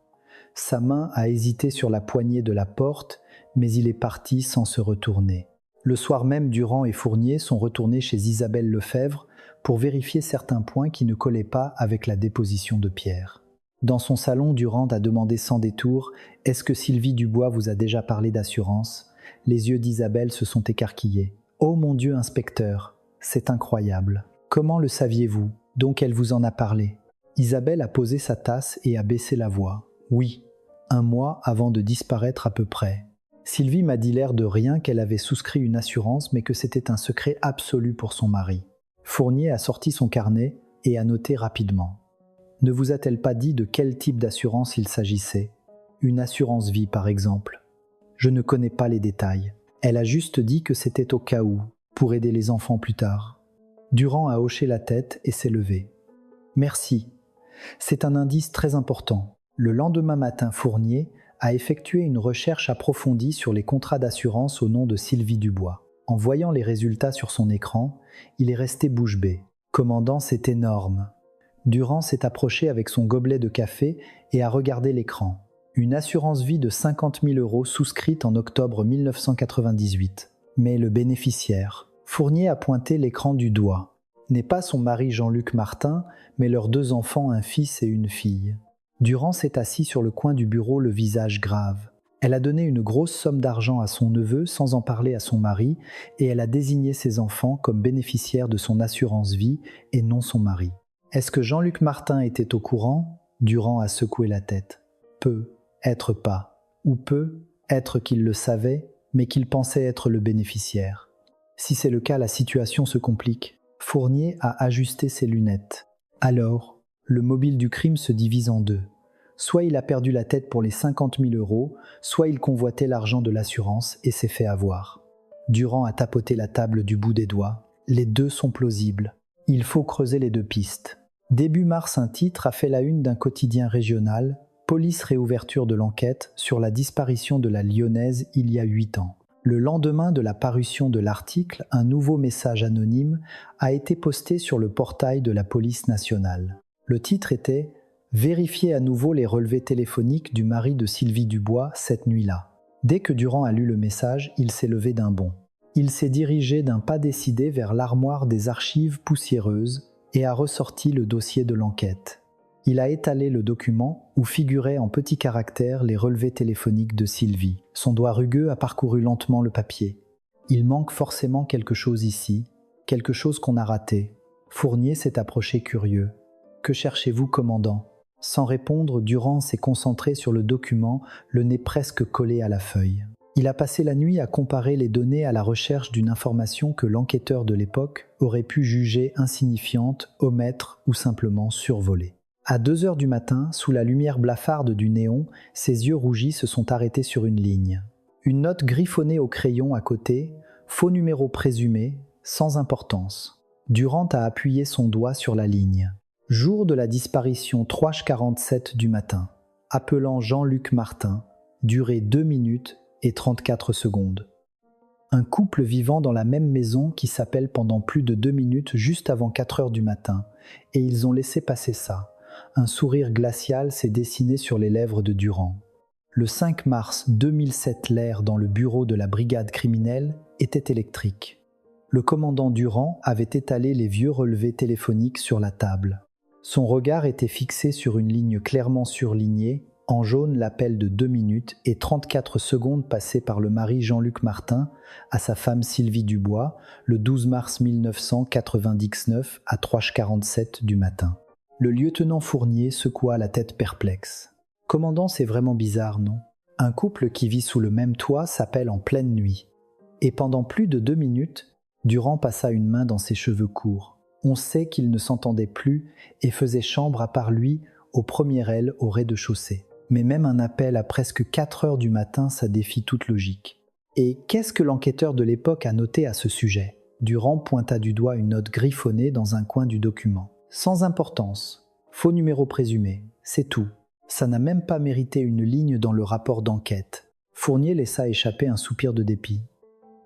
A: Sa main a hésité sur la poignée de la porte, mais il est parti sans se retourner. Le soir même, Durand et Fournier sont retournés chez Isabelle Lefebvre pour vérifier certains points qui ne collaient pas avec la déposition de Pierre. Dans son salon, Durand a demandé sans détour « Est-ce que Sylvie Dubois vous a déjà parlé d'assurance ?» Les yeux d'Isabelle se sont écarquillés. « Oh mon Dieu, inspecteur, c'est incroyable. Comment le saviez-vous ? Donc elle vous en a parlé. » Isabelle a posé sa tasse et a baissé la voix. Oui, 1 mois avant de disparaître à peu près. Sylvie m'a dit l'air de rien qu'elle avait souscrit une assurance mais que c'était un secret absolu pour son mari. Fournier a sorti son carnet et a noté rapidement. Ne vous a-t-elle pas dit de quel type d'assurance il s'agissait ? Une assurance vie par exemple. Je ne connais pas les détails. Elle a juste dit que c'était au cas où, pour aider les enfants plus tard. Durand a hoché la tête et s'est levé. Merci. C'est un indice très important. Le lendemain matin, Fournier a effectué une recherche approfondie sur les contrats d'assurance au nom de Sylvie Dubois. En voyant les résultats sur son écran, il est resté bouche bée. Commandant, c'est énorme. Durand s'est approché avec son gobelet de café et a regardé l'écran. Une assurance vie de 50 000 € souscrite en octobre 1998. Mais le bénéficiaire, Fournier a pointé l'écran du doigt, n'est pas son mari Jean-Luc Martin, mais leurs 2 enfants, un fils et une fille. Durand s'est assis sur le coin du bureau, le visage grave. Elle a donné une grosse somme d'argent à son neveu sans en parler à son mari et elle a désigné ses enfants comme bénéficiaires de son assurance vie et non son mari. Est-ce que Jean-Luc Martin était au courant ? Durand a secoué la tête. Peut être pas, ou peut être qu'il le savait, mais qu'il pensait être le bénéficiaire. Si c'est le cas, la situation se complique. Fournier a ajusté ses lunettes. Alors, le mobile du crime se divise en 2. Soit il a perdu la tête pour les 50 000 €, soit il convoitait l'argent de l'assurance et s'est fait avoir. Durand a tapoté la table du bout des doigts. Les 2 sont plausibles. Il faut creuser les 2 pistes. Début mars, un titre a fait la une d'un quotidien régional, Police réouverture de l'enquête sur la disparition de la Lyonnaise il y a 8 ans. Le lendemain de la parution de l'article, un nouveau message anonyme a été posté sur le portail de la police nationale. Le titre était « Vérifiez à nouveau les relevés téléphoniques du mari de Sylvie Dubois cette nuit-là ». Dès que Durand a lu le message, il s'est levé d'un bond. Il s'est dirigé d'un pas décidé vers l'armoire des archives poussiéreuses et a ressorti le dossier de l'enquête. Il a étalé le document où figuraient en petits caractères les relevés téléphoniques de Sylvie. Son doigt rugueux a parcouru lentement le papier. Il manque forcément quelque chose ici, quelque chose qu'on a raté. Fournier s'est approché curieux. « Que cherchez-vous, commandant ?» Sans répondre, Durand s'est concentré sur le document, le nez presque collé à la feuille. Il a passé la nuit à comparer les données à la recherche d'une information que l'enquêteur de l'époque aurait pu juger insignifiante, omettre ou simplement survoler. À 2 heures du matin, sous la lumière blafarde du néon, ses yeux rougis se sont arrêtés sur une ligne. Une note griffonnée au crayon à côté, faux numéro présumé, sans importance. Durand a appuyé son doigt sur la ligne. Jour de la disparition 3h47 du matin. Appelant Jean-Luc Martin. Durée 2 minutes et 34 secondes. Un couple vivant dans la même maison qui s'appelle pendant plus de 2 minutes juste avant 4 heures du matin. Et ils ont laissé passer ça. Un sourire glacial s'est dessiné sur les lèvres de Durand. Le 5 mars 2007, l'air dans le bureau de la brigade criminelle était électrique. Le commandant Durand avait étalé les vieux relevés téléphoniques sur la table. Son regard était fixé sur une ligne clairement surlignée, en jaune l'appel de 2 minutes et 34 secondes passé par le mari Jean-Luc Martin à sa femme Sylvie Dubois le 12 mars 1999 à 3h47 du matin. Le lieutenant Fournier secoua la tête perplexe. « Commandant, c'est vraiment bizarre, non ? Un couple qui vit sous le même toit s'appelle en pleine nuit. » Et pendant plus de 2 minutes, Durand passa une main dans ses cheveux courts. On sait qu'il ne s'entendait plus et faisait chambre à part lui au premier aile au rez-de-chaussée. Mais même un appel à presque 4 heures du matin, ça défie toute logique. Et qu'est-ce que l'enquêteur de l'époque a noté à ce sujet ? Durand pointa du doigt une note griffonnée dans un coin du document. Sans importance, faux numéro présumé, c'est tout. Ça n'a même pas mérité une ligne dans le rapport d'enquête. Fournier laissa échapper un soupir de dépit.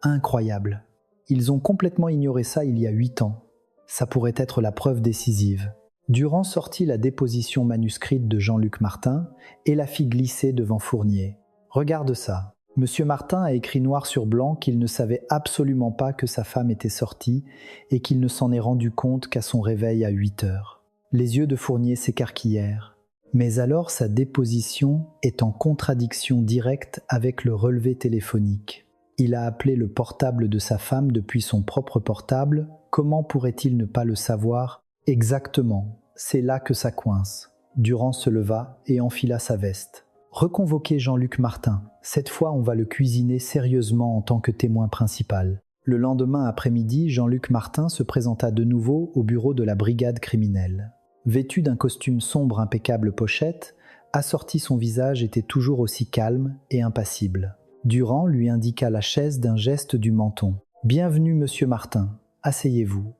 A: Incroyable. Ils ont complètement ignoré ça il y a 8 ans. Ça pourrait être la preuve décisive. Durand sortit la déposition manuscrite de Jean-Luc Martin et la fit glisser devant Fournier. « Regarde ça. Monsieur Martin a écrit noir sur blanc qu'il ne savait absolument pas que sa femme était sortie et qu'il ne s'en est rendu compte qu'à son réveil à 8 heures. » Les yeux de Fournier s'écarquillèrent. Mais alors sa déposition est en contradiction directe avec le relevé téléphonique. Il a appelé le portable de sa femme depuis son propre portable. Comment pourrait-il ne pas le savoir exactement ? c'est là que ça coince. Durand se leva et enfila sa veste. Reconvoquez Jean-Luc Martin. Cette fois, on va le cuisiner sérieusement en tant que témoin principal. Le lendemain après-midi, Jean-Luc Martin se présenta de nouveau au bureau de la brigade criminelle. Vêtu d'un costume sombre impeccable pochette, assorti, son visage était toujours aussi calme et impassible. Durand lui indiqua la chaise d'un geste du menton. « Bienvenue, monsieur Martin. Asseyez-vous. »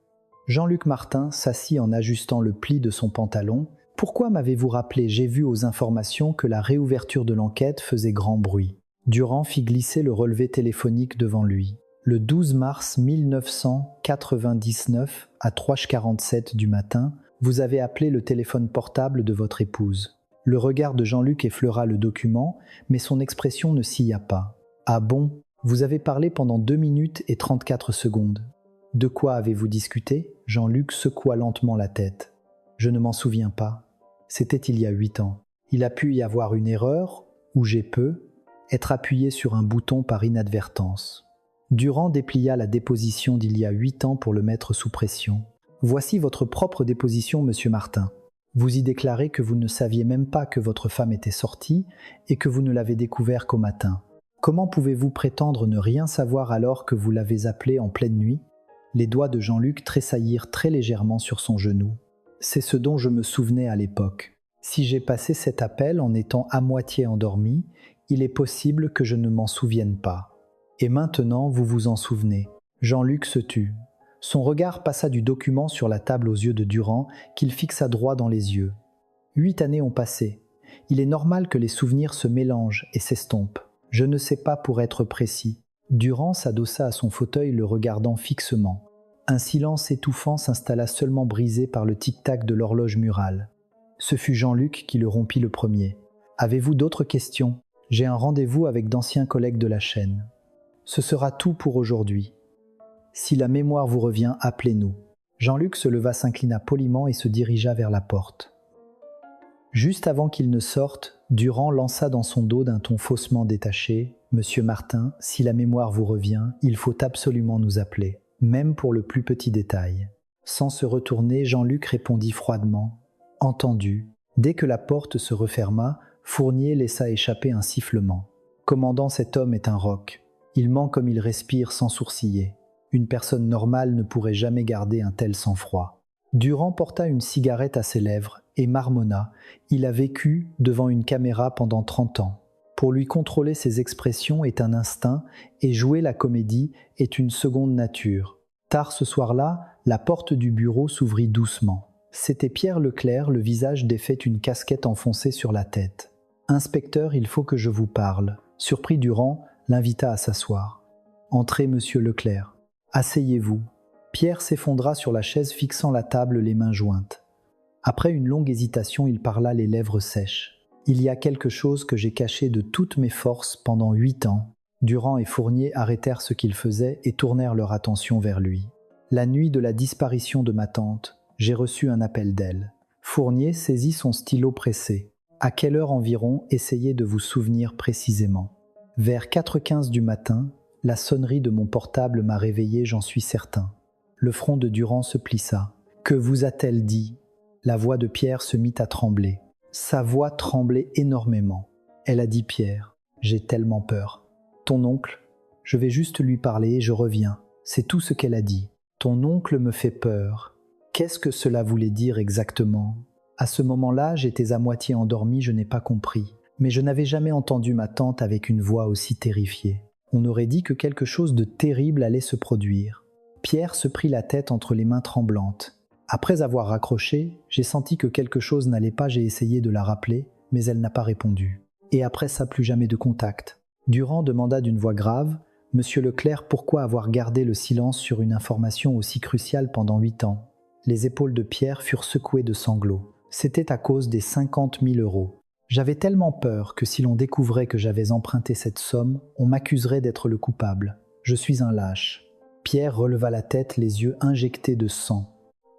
A: Jean-Luc Martin s'assit en ajustant le pli de son pantalon. « Pourquoi m'avez-vous rappelé? J'ai vu aux informations que la réouverture de l'enquête faisait grand bruit. » Durand fit glisser le relevé téléphonique devant lui. Le 12 mars 1999, à 3h47 du matin, vous avez appelé le téléphone portable de votre épouse. Le regard de Jean-Luc effleura le document, mais son expression ne silla pas. « Ah bon? Vous avez parlé pendant 2 minutes et 34 secondes. De quoi avez-vous discuté ?» Jean-Luc secoua lentement la tête. « Je ne m'en souviens pas. C'était il y a 8 ans. Il a pu y avoir une erreur, ou j'ai pu être appuyé sur un bouton par inadvertance. » Durand déplia la déposition d'il y a 8 ans pour le mettre sous pression. « Voici votre propre déposition, monsieur Martin. Vous y déclarez que vous ne saviez même pas que votre femme était sortie et que vous ne l'avez découvert qu'au matin. Comment pouvez-vous prétendre ne rien savoir alors que vous l'avez appelée en pleine nuit ?» Les doigts de Jean-Luc tressaillirent très légèrement sur son genou. « C'est ce dont je me souvenais à l'époque. Si j'ai passé cet appel en étant à moitié endormi, il est possible que je ne m'en souvienne pas. Et maintenant, vous vous en souvenez. » Jean-Luc se tut. Son regard passa du document sur la table aux yeux de Durand, qu'il fixa droit dans les yeux. 8 années ont passé. Il est normal que les souvenirs se mélangent et s'estompent. Je ne sais pas pour être précis. Durand s'adossa à son fauteuil, le regardant fixement. Un silence étouffant s'installa, seulement brisé par le tic-tac de l'horloge murale. Ce fut Jean-Luc qui le rompit le premier. « Avez-vous d'autres questions? J'ai un rendez-vous avec d'anciens collègues de la chaîne. Ce sera tout pour aujourd'hui. Si la mémoire vous revient, appelez-nous. » Jean-Luc se leva, s'inclina poliment et se dirigea vers la porte. Juste avant qu'il ne sorte, Durand lança dans son dos d'un ton faussement détaché « Monsieur Martin, si la mémoire vous revient, il faut absolument nous appeler, même pour le plus petit détail. » Sans se retourner, Jean-Luc répondit froidement « Entendu ». Dès que la porte se referma, Fournier laissa échapper un sifflement. « Commandant, cet homme est un roc. Il ment comme il respire sans sourciller. Une personne normale ne pourrait jamais garder un tel sang-froid. » Durand porta une cigarette à ses lèvres et marmonna. Il a vécu devant une caméra pendant 30 ans. Pour lui, contrôler ses expressions est un instinct et jouer la comédie est une seconde nature. Tard ce soir-là, la porte du bureau s'ouvrit doucement. C'était Pierre Leclerc, le visage défait, une casquette enfoncée sur la tête. « Inspecteur, il faut que je vous parle. » Surpris, Durand l'invita à s'asseoir. « Entrez, monsieur Leclerc. Asseyez-vous. » Pierre s'effondra sur la chaise, fixant la table, les mains jointes. Après une longue hésitation, il parla, les lèvres sèches. « Il y a quelque chose que j'ai caché de toutes mes forces pendant 8 ans. » Durand et Fournier arrêtèrent ce qu'ils faisaient et tournèrent leur attention vers lui. « La nuit de la disparition de ma tante, j'ai reçu un appel d'elle. » Fournier saisit son stylo pressé. « À quelle heure environ? Essayez de vous souvenir précisément. » Vers 4h15 du matin, la sonnerie de mon portable m'a réveillé, j'en suis certain. Le front de Durand se plissa. « Que vous a-t-elle dit ?» La voix de Pierre se mit à trembler. Sa voix tremblait énormément. Elle a dit « Pierre, j'ai tellement peur. » « Ton oncle, je vais juste lui parler et je reviens. » C'est tout ce qu'elle a dit. « Ton oncle me fait peur. » Qu'est-ce que cela voulait dire exactement? À ce moment-là, j'étais à moitié endormi, je n'ai pas compris. Mais je n'avais jamais entendu ma tante avec une voix aussi terrifiée. On aurait dit que quelque chose de terrible allait se produire. Pierre se prit la tête entre les mains tremblantes. Après avoir raccroché, j'ai senti que quelque chose n'allait pas, j'ai essayé de la rappeler, mais elle n'a pas répondu. Et après ça, plus jamais de contact. Durand demanda d'une voix grave, « Monsieur Leclerc, pourquoi avoir gardé le silence sur une information aussi cruciale pendant 8 ans ?» Les épaules de Pierre furent secouées de sanglots. C'était à cause des 50 000 €. J'avais tellement peur que si l'on découvrait que j'avais emprunté cette somme, on m'accuserait d'être le coupable. Je suis un lâche. Pierre releva la tête, les yeux injectés de sang.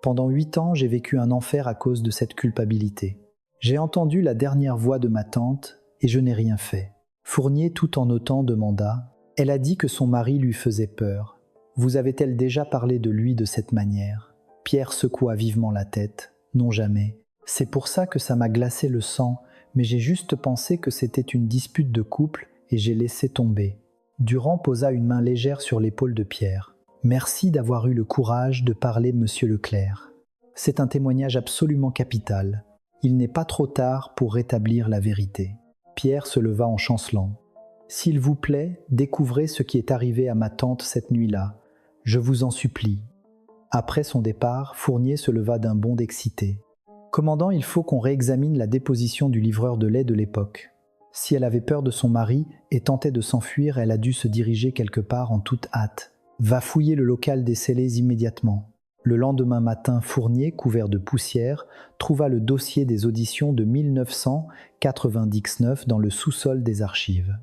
A: Pendant 8 ans, j'ai vécu un enfer à cause de cette culpabilité. J'ai entendu la dernière voix de ma tante et je n'ai rien fait. Fournier, tout en notant, demanda « Elle a dit que son mari lui faisait peur. Vous avez-elle déjà parlé de lui de cette manière ?» Pierre secoua vivement la tête. « Non, jamais. C'est pour ça que ça m'a glacé le sang, mais j'ai juste pensé que c'était une dispute de couple et j'ai laissé tomber. Durand posa une main légère sur l'épaule de Pierre. Merci d'avoir eu le courage de parler, monsieur Leclerc. C'est un témoignage absolument capital. Il n'est pas trop tard pour rétablir la vérité. Pierre se leva en chancelant. S'il vous plaît, découvrez ce qui est arrivé à ma tante cette nuit-là. Je vous en supplie. Après son départ, Fournier se leva d'un bond excité. Commandant, il faut qu'on réexamine la déposition du livreur de lait de l'époque. Si elle avait peur de son mari et tentait de s'enfuir, elle a dû se diriger quelque part en toute hâte. Va fouiller le local des scellés immédiatement. Le lendemain matin, Fournier, couvert de poussière, trouva le dossier des auditions de 1999 dans le sous-sol des archives.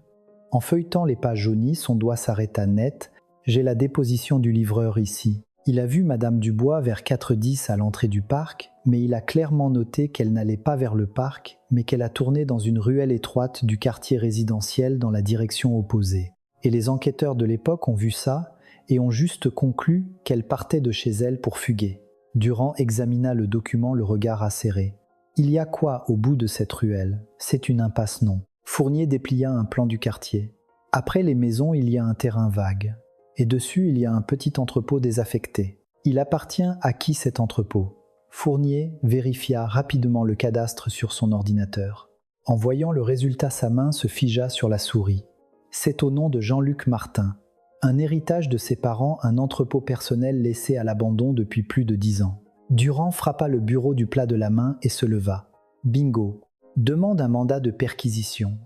A: En feuilletant les pages jaunies, son doigt s'arrêta net. J'ai la déposition du livreur ici. Il a vu Madame Dubois vers 4h10 à l'entrée du parc, mais il a clairement noté qu'elle n'allait pas vers le parc, mais qu'elle a tourné dans une ruelle étroite du quartier résidentiel dans la direction opposée. Et les enquêteurs de l'époque ont vu ça et ont juste conclu qu'elle partait de chez elle pour fuguer. Durand examina le document le regard acéré. Il y a quoi au bout de cette ruelle? C'est une impasse, non? Fournier déplia un plan du quartier. Après les maisons, il y a un terrain vague. Et dessus, il y a un petit entrepôt désaffecté. Il appartient à qui cet entrepôt? Fournier vérifia rapidement le cadastre sur son ordinateur. En voyant le résultat, sa main se figea sur la souris. C'est au nom de Jean-Luc Martin. Un héritage de ses parents, un entrepôt personnel laissé à l'abandon depuis plus de 10 ans. Durand frappa le bureau du plat de la main et se leva. Bingo. Demande un mandat de perquisition.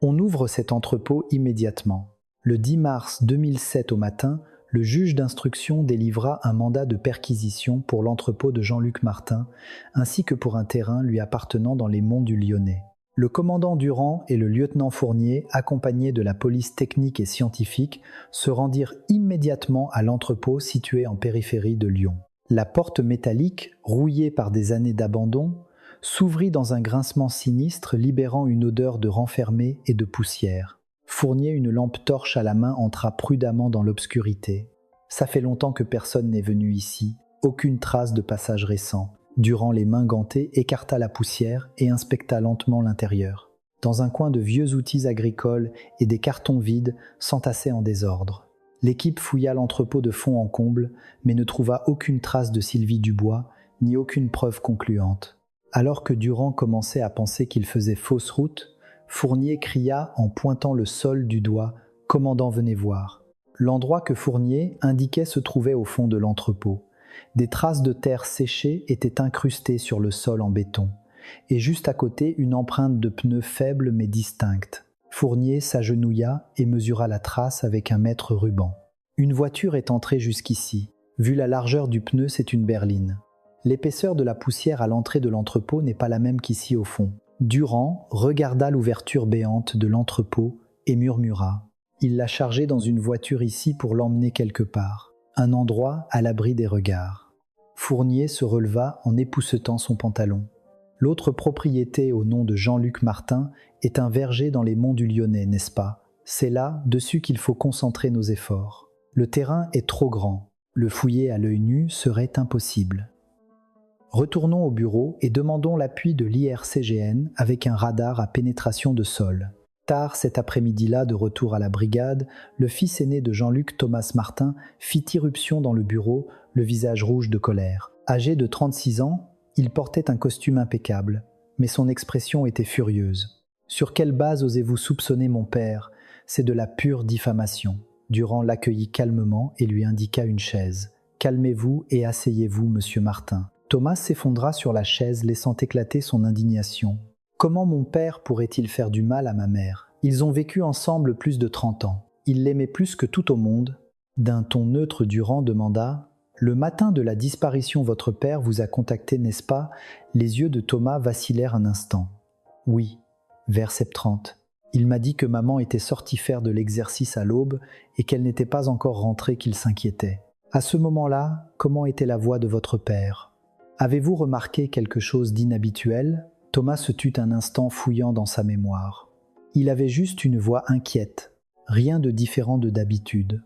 A: On ouvre cet entrepôt immédiatement. Le 10 mars 2007 au matin, le juge d'instruction délivra un mandat de perquisition pour l'entrepôt de Jean-Luc Martin, ainsi que pour un terrain lui appartenant dans les monts du Lyonnais. Le commandant Durand et le lieutenant Fournier, accompagnés de la police technique et scientifique, se rendirent immédiatement à l'entrepôt situé en périphérie de Lyon. La porte métallique, rouillée par des années d'abandon, s'ouvrit dans un grincement sinistre, libérant une odeur de renfermé et de poussière. Fournier, une lampe torche à la main, entra prudemment dans l'obscurité. Ça fait longtemps que personne n'est venu ici, aucune trace de passage récent. Durand, les mains gantées, écarta la poussière et inspecta lentement l'intérieur. Dans un coin, de vieux outils agricoles et des cartons vides s'entassaient en désordre. L'équipe fouilla l'entrepôt de fond en comble, mais ne trouva aucune trace de Sylvie Dubois, ni aucune preuve concluante. Alors que Durand commençait à penser qu'il faisait fausse route, Fournier cria en pointant le sol du doigt « Commandant, venez voir ». L'endroit que Fournier indiquait se trouvait au fond de l'entrepôt. Des traces de terre séchée étaient incrustées sur le sol en béton, et juste à côté, une empreinte de pneu faible mais distincte. Fournier s'agenouilla et mesura la trace avec un mètre ruban. Une voiture est entrée jusqu'ici. Vu la largeur du pneu, c'est une berline. L'épaisseur de la poussière à l'entrée de l'entrepôt n'est pas la même qu'ici au fond. Durand regarda l'ouverture béante de l'entrepôt et murmura. Il l'a chargé dans une voiture ici pour l'emmener quelque part, un endroit à l'abri des regards. Fournier se releva en époussetant son pantalon. L'autre propriété au nom de Jean-Luc Martin est un verger dans les monts du Lyonnais, n'est-ce pas? C'est là, dessus qu'il faut concentrer nos efforts. Le terrain est trop grand. Le fouiller à l'œil nu serait impossible. Retournons au bureau et demandons l'appui de l'IRCGN avec un radar à pénétration de sol. Tard cet après-midi-là, de retour à la brigade, le fils aîné de Jean-Luc, Thomas Martin, fit irruption dans le bureau, le visage rouge de colère. Âgé de 36 ans, il portait un costume impeccable, mais son expression était furieuse. « Sur quelle base osez-vous soupçonner mon père? C'est de la pure diffamation. » Durand l'accueillit calmement et lui indiqua une chaise. « Calmez-vous et asseyez-vous, monsieur Martin. » Thomas s'effondra sur la chaise, laissant éclater son indignation. Comment mon père pourrait-il faire du mal à ma mère? Ils ont vécu ensemble plus de 30 ans. Il l'aimait plus que tout au monde. D'un ton neutre, Durand demanda « Le matin de la disparition, votre père vous a contacté, n'est-ce pas ?» Les yeux de Thomas vacillèrent un instant. « Oui, vers 7h30. Il m'a dit que maman était sortie faire de l'exercice à l'aube et qu'elle n'était pas encore rentrée, qu'il s'inquiétait. À ce moment-là, comment était la voix de votre père ? Avez-vous remarqué quelque chose d'inhabituel ?» Thomas se tut un instant, fouillant dans sa mémoire. Il avait juste une voix inquiète, rien de différent de d'habitude.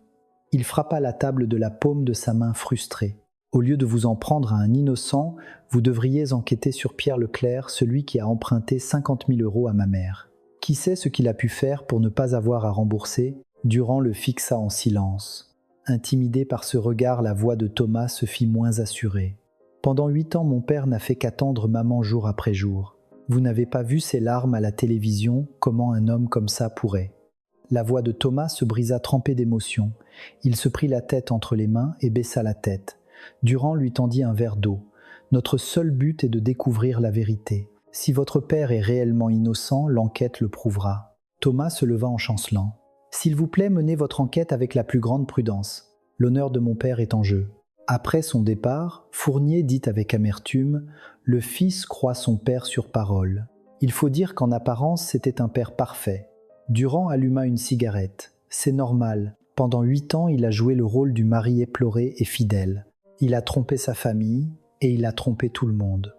A: Il frappa la table de la paume de sa main frustrée. Au lieu de vous en prendre à un innocent, vous devriez enquêter sur Pierre Leclerc, celui qui a emprunté 50 000 € à ma mère. Qui sait ce qu'il a pu faire pour ne pas avoir à rembourser ?» Durand le fixa en silence. Intimidé par ce regard, la voix de Thomas se fit moins assurée. « Pendant 8 ans, mon père n'a fait qu'attendre maman jour après jour. Vous n'avez pas vu ses larmes à la télévision, comment un homme comme ça pourrait ?» La voix de Thomas se brisa trempée d'émotion. Il se prit la tête entre les mains et baissa la tête. Durand lui tendit un verre d'eau. « Notre seul but est de découvrir la vérité. Si votre père est réellement innocent, l'enquête le prouvera. » Thomas se leva en chancelant. « S'il vous plaît, menez votre enquête avec la plus grande prudence. L'honneur de mon père est en jeu. » Après son départ, Fournier dit avec amertume « Le fils croit son père sur parole. » Il faut dire qu'en apparence, c'était un père parfait. Durand alluma une cigarette. C'est normal. Pendant 8 ans, il a joué le rôle du mari éploré et fidèle. Il a trompé sa famille et il a trompé tout le monde.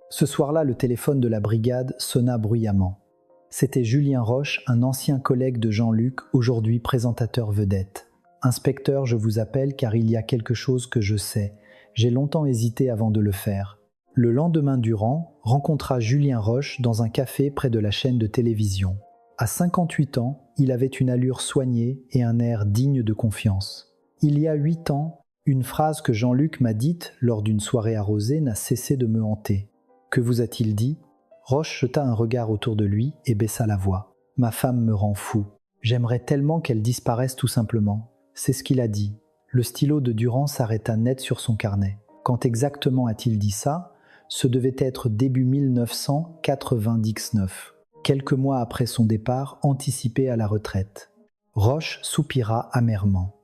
A: Ce soir-là, le téléphone de la brigade sonna bruyamment. C'était Julien Roche, un ancien collègue de Jean-Luc, aujourd'hui présentateur vedette. « Inspecteur, je vous appelle car il y a quelque chose que je sais. J'ai longtemps hésité avant de le faire. » Le lendemain, Durand rencontra Julien Roche dans un café près de la chaîne de télévision. À 58 ans, il avait une allure soignée et un air digne de confiance. Il y a 8 ans, une phrase que Jean-Luc m'a dite lors d'une soirée arrosée n'a cessé de me hanter. Que vous a-t-il dit ? Roche jeta un regard autour de lui et baissa la voix. Ma femme me rend fou. J'aimerais tellement qu'elle disparaisse tout simplement. C'est ce qu'il a dit. Le stylo de Durand s'arrêta net sur son carnet. Quand exactement a-t-il dit ça ? Ce devait être début 1999. Quelques mois après son départ, anticipé à la retraite. Roche soupira amèrement.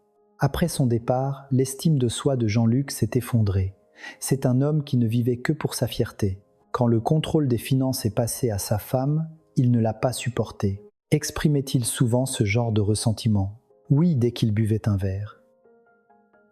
A: Après son départ, l'estime de soi de Jean-Luc s'est effondrée. C'est un homme qui ne vivait que pour sa fierté. Quand le contrôle des finances est passé à sa femme, il ne l'a pas supporté. Exprimait-il souvent ce genre de ressentiment ? Oui, dès qu'il buvait un verre.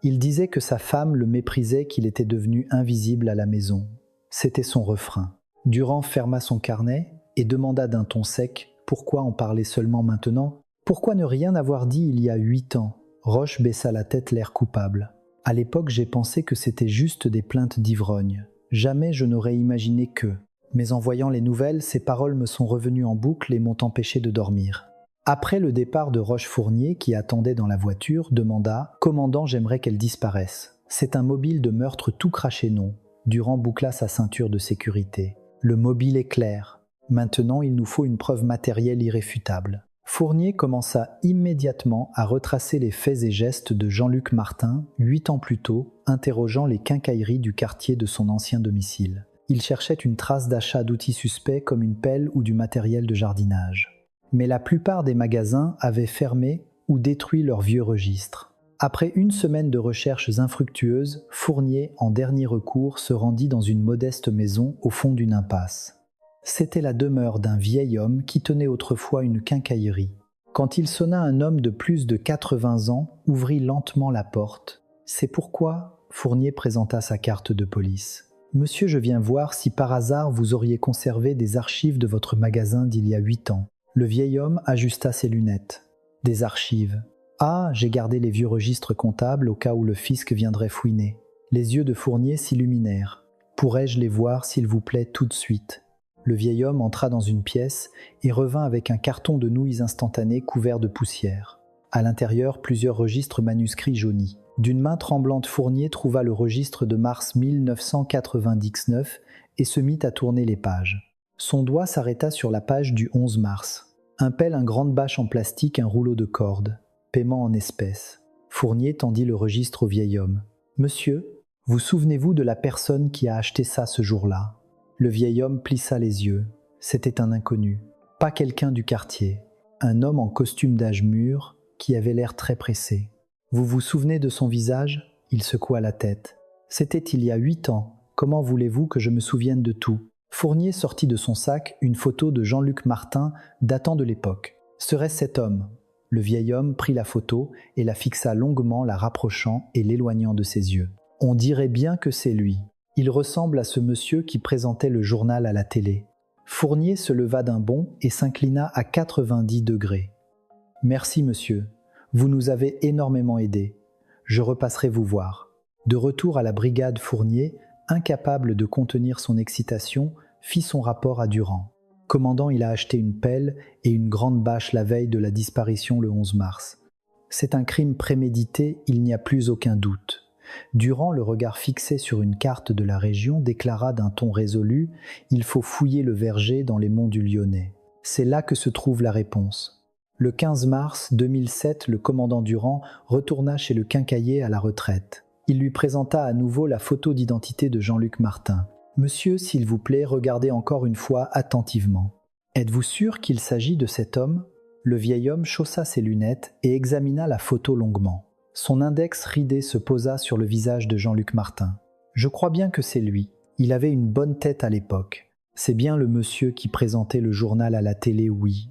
A: Il disait que sa femme le méprisait, qu'il était devenu invisible à la maison. C'était son refrain. Durand ferma son carnet et demanda d'un ton sec « Pourquoi en parler seulement maintenant ? Pourquoi ne rien avoir dit il y a 8 ans ?» Roche baissa la tête, l'air coupable. « À l'époque, j'ai pensé que c'était juste des plaintes d'ivrogne. Jamais je n'aurais imaginé que... Mais en voyant les nouvelles, ces paroles me sont revenues en boucle et m'ont empêché de dormir. » Après le départ de Roche-Fournier, qui attendait dans la voiture, demanda « Commandant, j'aimerais qu'elle disparaisse. C'est un mobile de meurtre tout craché non. » Durand boucla sa ceinture de sécurité. « Le mobile est clair. Maintenant, il nous faut une preuve matérielle irréfutable. » Fournier commença immédiatement à retracer les faits et gestes de Jean-Luc Martin, 8 ans plus tôt, interrogeant les quincailleries du quartier de son ancien domicile. Il cherchait une trace d'achat d'outils suspects comme une pelle ou du matériel de jardinage. Mais la plupart des magasins avaient fermé ou détruit leurs vieux registres. Après une semaine de recherches infructueuses, Fournier, en dernier recours, se rendit dans une modeste maison au fond d'une impasse. C'était la demeure d'un vieil homme qui tenait autrefois une quincaillerie. Quand il sonna, un homme de plus de 80 ans ouvrit lentement la porte. « C'est pourquoi ?» Fournier présenta sa carte de police. « Monsieur, je viens voir si par hasard vous auriez conservé des archives de votre magasin d'il y a 8 ans. » Le vieil homme ajusta ses lunettes. « Des archives. Ah, j'ai gardé les vieux registres comptables au cas où le fisc viendrait fouiner. » Les yeux de Fournier s'illuminèrent. « Pourrais-je les voir, s'il vous plaît, tout de suite ?» Le vieil homme entra dans une pièce et revint avec un carton de nouilles instantanées couvert de poussière. À l'intérieur, plusieurs registres manuscrits jaunis. D'une main tremblante, Fournier trouva le registre de mars 1999 et se mit à tourner les pages. Son doigt s'arrêta sur la page du 11 mars. Un pelle, une grande bâche en plastique, un rouleau de corde. Paiement en espèces. Fournier tendit le registre au vieil homme. « Monsieur, vous souvenez-vous de la personne qui a acheté ça ce jour-là ?» Le vieil homme plissa les yeux. C'était un inconnu. Pas quelqu'un du quartier. Un homme en costume d'âge mûr qui avait l'air très pressé. Vous vous souvenez de son visage ? Il secoua la tête. C'était il y a 8 ans. Comment voulez-vous que je me souvienne de tout ? Fournier sortit de son sac une photo de Jean-Luc Martin datant de l'époque. Serait-ce cet homme ? Le vieil homme prit la photo et la fixa longuement, la rapprochant et l'éloignant de ses yeux. On dirait bien que c'est lui. Il ressemble à ce monsieur qui présentait le journal à la télé. Fournier se leva d'un bond et s'inclina à 90 degrés. « Merci monsieur, vous nous avez énormément aidés. Je repasserai vous voir. » De retour à la brigade, Fournier, incapable de contenir son excitation, fit son rapport à Durand. Commandant, il a acheté une pelle et une grande bâche la veille de la disparition le 11 mars. C'est un crime prémédité, il n'y a plus aucun doute. Durand, le regard fixé sur une carte de la région, déclara d'un ton résolu « Il faut fouiller le verger dans les monts du Lyonnais ». C'est là que se trouve la réponse. Le 15 mars 2007, le commandant Durand retourna chez le quincaillier à la retraite. Il lui présenta à nouveau la photo d'identité de Jean-Luc Martin. « Monsieur, s'il vous plaît, regardez encore une fois attentivement. Êtes-vous sûr qu'il s'agit de cet homme ?» Le vieil homme chaussa ses lunettes et examina la photo longuement. Son index ridé se posa sur le visage de Jean-Luc Martin. « Je crois bien que c'est lui. Il avait une bonne tête à l'époque. C'est bien le monsieur qui présentait le journal à la télé, oui.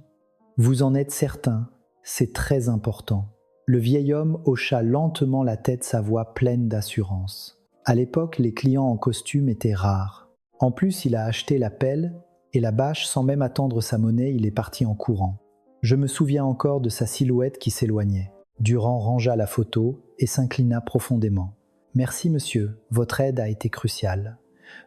A: Vous en êtes certain? C'est très important. » Le vieil homme hocha lentement la tête, sa voix pleine d'assurance. À l'époque, les clients en costume étaient rares. En plus, il a acheté la pelle et la bâche sans même attendre sa monnaie, il est parti en courant. Je me souviens encore de sa silhouette qui s'éloignait. Durand rangea la photo et s'inclina profondément. « Merci, monsieur, votre aide a été cruciale. »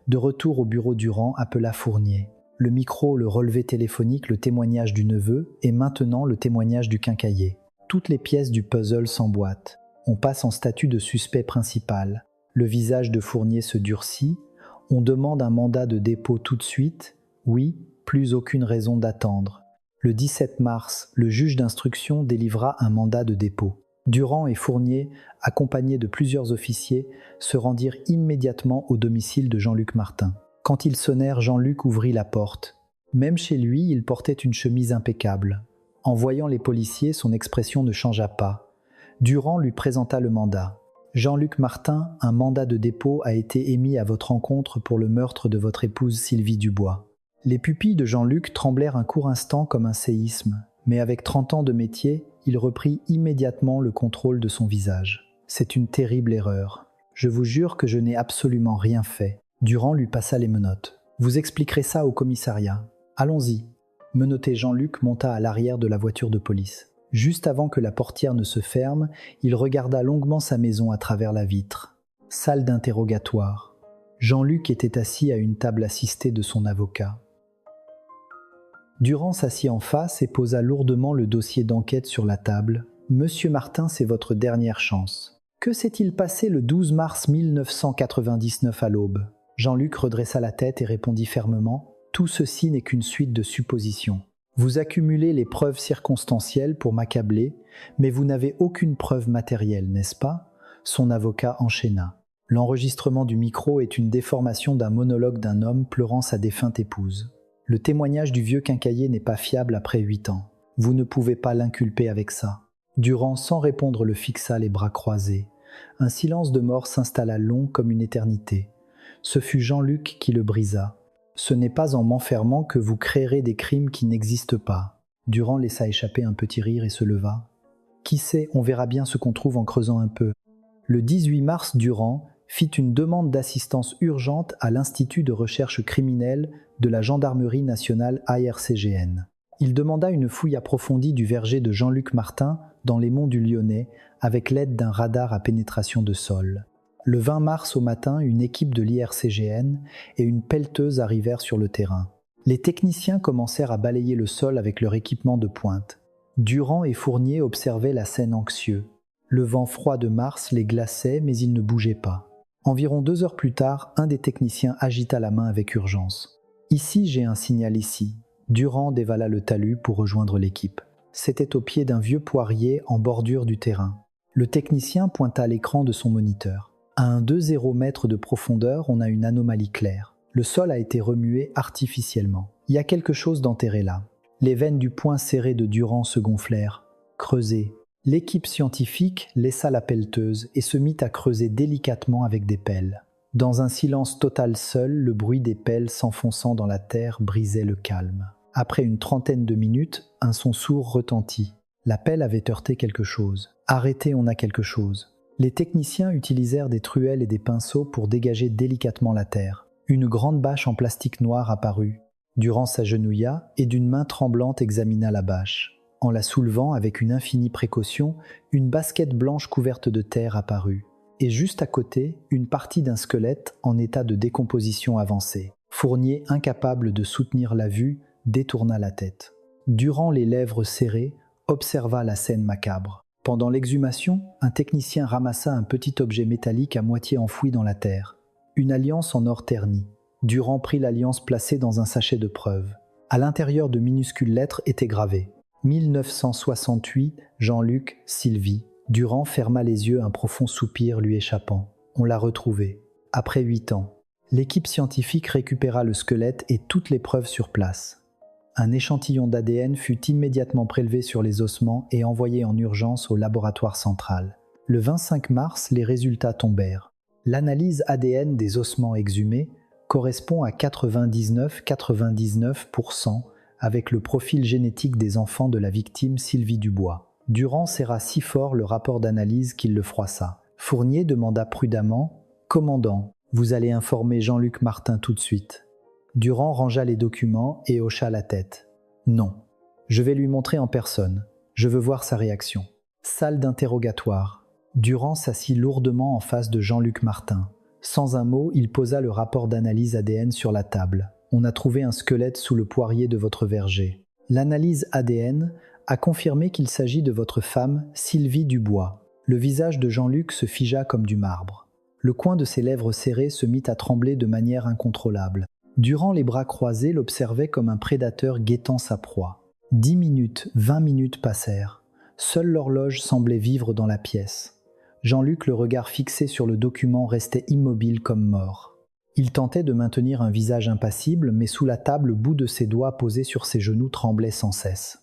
A: De retour au bureau, Durand appela Fournier. Le micro, le relevé téléphonique, le témoignage du neveu et maintenant le témoignage du quincaillier. Toutes les pièces du puzzle s'emboîtent. On passe en statut de suspect principal. Le visage de Fournier se durcit. On demande un mandat de dépôt tout de suite. Oui, plus aucune raison d'attendre. Le 17 mars, le juge d'instruction délivra un mandat de dépôt. Durand et Fournier, accompagnés de plusieurs officiers, se rendirent immédiatement au domicile de Jean-Luc Martin. Quand ils sonnèrent, Jean-Luc ouvrit la porte. Même chez lui, il portait une chemise impeccable. En voyant les policiers, son expression ne changea pas. Durand lui présenta le mandat. « Jean-Luc Martin, un mandat de dépôt a été émis à votre encontre pour le meurtre de votre épouse Sylvie Dubois. » Les pupilles de Jean-Luc tremblèrent un court instant comme un séisme, mais avec 30 ans de métier, il reprit immédiatement le contrôle de son visage. « C'est une terrible erreur. Je vous jure que je n'ai absolument rien fait. » Durand lui passa les menottes. « Vous expliquerez ça au commissariat. Allons-y. » Menotté, Jean-Luc monta à l'arrière de la voiture de police. Juste avant que la portière ne se ferme, il regarda longuement sa maison à travers la vitre. Salle d'interrogatoire. Jean-Luc était assis à une table assistée de son avocat. Durand s'assit en face et posa lourdement le dossier d'enquête sur la table. « Monsieur Martin, c'est votre dernière chance. Que s'est-il passé le 12 mars 1999 à l'aube ?» Jean-Luc redressa la tête et répondit fermement « Tout ceci n'est qu'une suite de suppositions. Vous accumulez les preuves circonstancielles pour m'accabler, mais vous n'avez aucune preuve matérielle, n'est-ce pas ?» Son avocat enchaîna. L'enregistrement du micro est une déformation d'un monologue d'un homme pleurant sa défunte épouse. Le témoignage du vieux quincaillier n'est pas fiable après 8 ans. Vous ne pouvez pas l'inculper avec ça. Durand, sans répondre, le fixa les bras croisés. Un silence de mort s'installa long comme une éternité. Ce fut Jean-Luc qui le brisa. « Ce n'est pas en m'enfermant que vous créerez des crimes qui n'existent pas. » Durand laissa échapper un petit rire et se leva. « Qui sait, on verra bien ce qu'on trouve en creusant un peu. » Le 18 mars, Durand fit une demande d'assistance urgente à l'Institut de recherche criminelle de la Gendarmerie nationale ARCGN. Il demanda une fouille approfondie du verger de Jean-Luc Martin dans les monts du Lyonnais avec l'aide d'un radar à pénétration de sol. Le 20 mars au matin, une équipe de l'IRCGN et une pelleteuse arrivèrent sur le terrain. Les techniciens commencèrent à balayer le sol avec leur équipement de pointe. Durand et Fournier observaient la scène anxieux. Le vent froid de mars les glaçait, mais ils ne bougeaient pas. Environ 2 heures plus tard, un des techniciens agita la main avec urgence. « Ici, j'ai un signal ici. » Durand dévala le talus pour rejoindre l'équipe. C'était au pied d'un vieux poirier en bordure du terrain. Le technicien pointa l'écran de son moniteur. À un 2,0 mètres de profondeur, on a une anomalie claire. Le sol a été remué artificiellement. Il y a quelque chose d'enterré là. Les veines du poing serré de Durand se gonflèrent. Creuser. L'équipe scientifique laissa la pelleteuse et se mit à creuser délicatement avec des pelles. Dans un silence total seul, le bruit des pelles s'enfonçant dans la terre brisait le calme. Après une trentaine de minutes, un son sourd retentit. La pelle avait heurté quelque chose. « Arrêtez, on a quelque chose !» Les techniciens utilisèrent des truelles et des pinceaux pour dégager délicatement la terre. Une grande bâche en plastique noir apparut. Durand s'agenouilla et d'une main tremblante examina la bâche. En la soulevant avec une infinie précaution, une basket blanche couverte de terre apparut. et juste à côté, une partie d'un squelette en état de décomposition avancée. Fournier, incapable de soutenir la vue, détourna la tête. Durand, les lèvres serrées, observa la scène macabre. Pendant l'exhumation, un technicien ramassa un petit objet métallique à moitié enfoui dans la terre. Une alliance en or terni. Durand prit l'alliance placée dans un sachet de preuve. À l'intérieur de minuscules lettres étaient gravées « 1968, Jean-Luc, Sylvie ». Durand ferma les yeux, un profond soupir lui échappant. On l'a retrouvé. Après 8 ans. L'équipe scientifique récupéra le squelette et toutes les preuves sur place. Un échantillon d'ADN fut immédiatement prélevé sur les ossements et envoyé en urgence au laboratoire central. Le 25 mars, les résultats tombèrent. L'analyse ADN des ossements exhumés correspond à 99,99% avec le profil génétique des enfants de la victime Sylvie Dubois. Durand serra si fort le rapport d'analyse qu'il le froissa. Fournier demanda prudemment « Commandant, vous allez informer Jean-Luc Martin tout de suite ». Durand rangea les documents et hocha la tête. « Non, je vais lui montrer en personne. Je veux voir sa réaction. » Salle d'interrogatoire. Durand s'assit lourdement en face de Jean-Luc Martin. Sans un mot, il posa le rapport d'analyse ADN sur la table. « On a trouvé un squelette sous le poirier de votre verger. L'analyse ADN a confirmé qu'il s'agit de votre femme, Sylvie Dubois. » Le visage de Jean-Luc se figea comme du marbre. Le coin de ses lèvres serrées se mit à trembler de manière incontrôlable. Durand, les bras croisés, l'observait comme un prédateur guettant sa proie. 10 minutes, 20 minutes passèrent. Seule l'horloge semblait vivre dans la pièce. Jean-Luc, le regard fixé sur le document, restait immobile comme mort. Il tentait de maintenir un visage impassible, mais sous la table, le bout de ses doigts posés sur ses genoux tremblait sans cesse.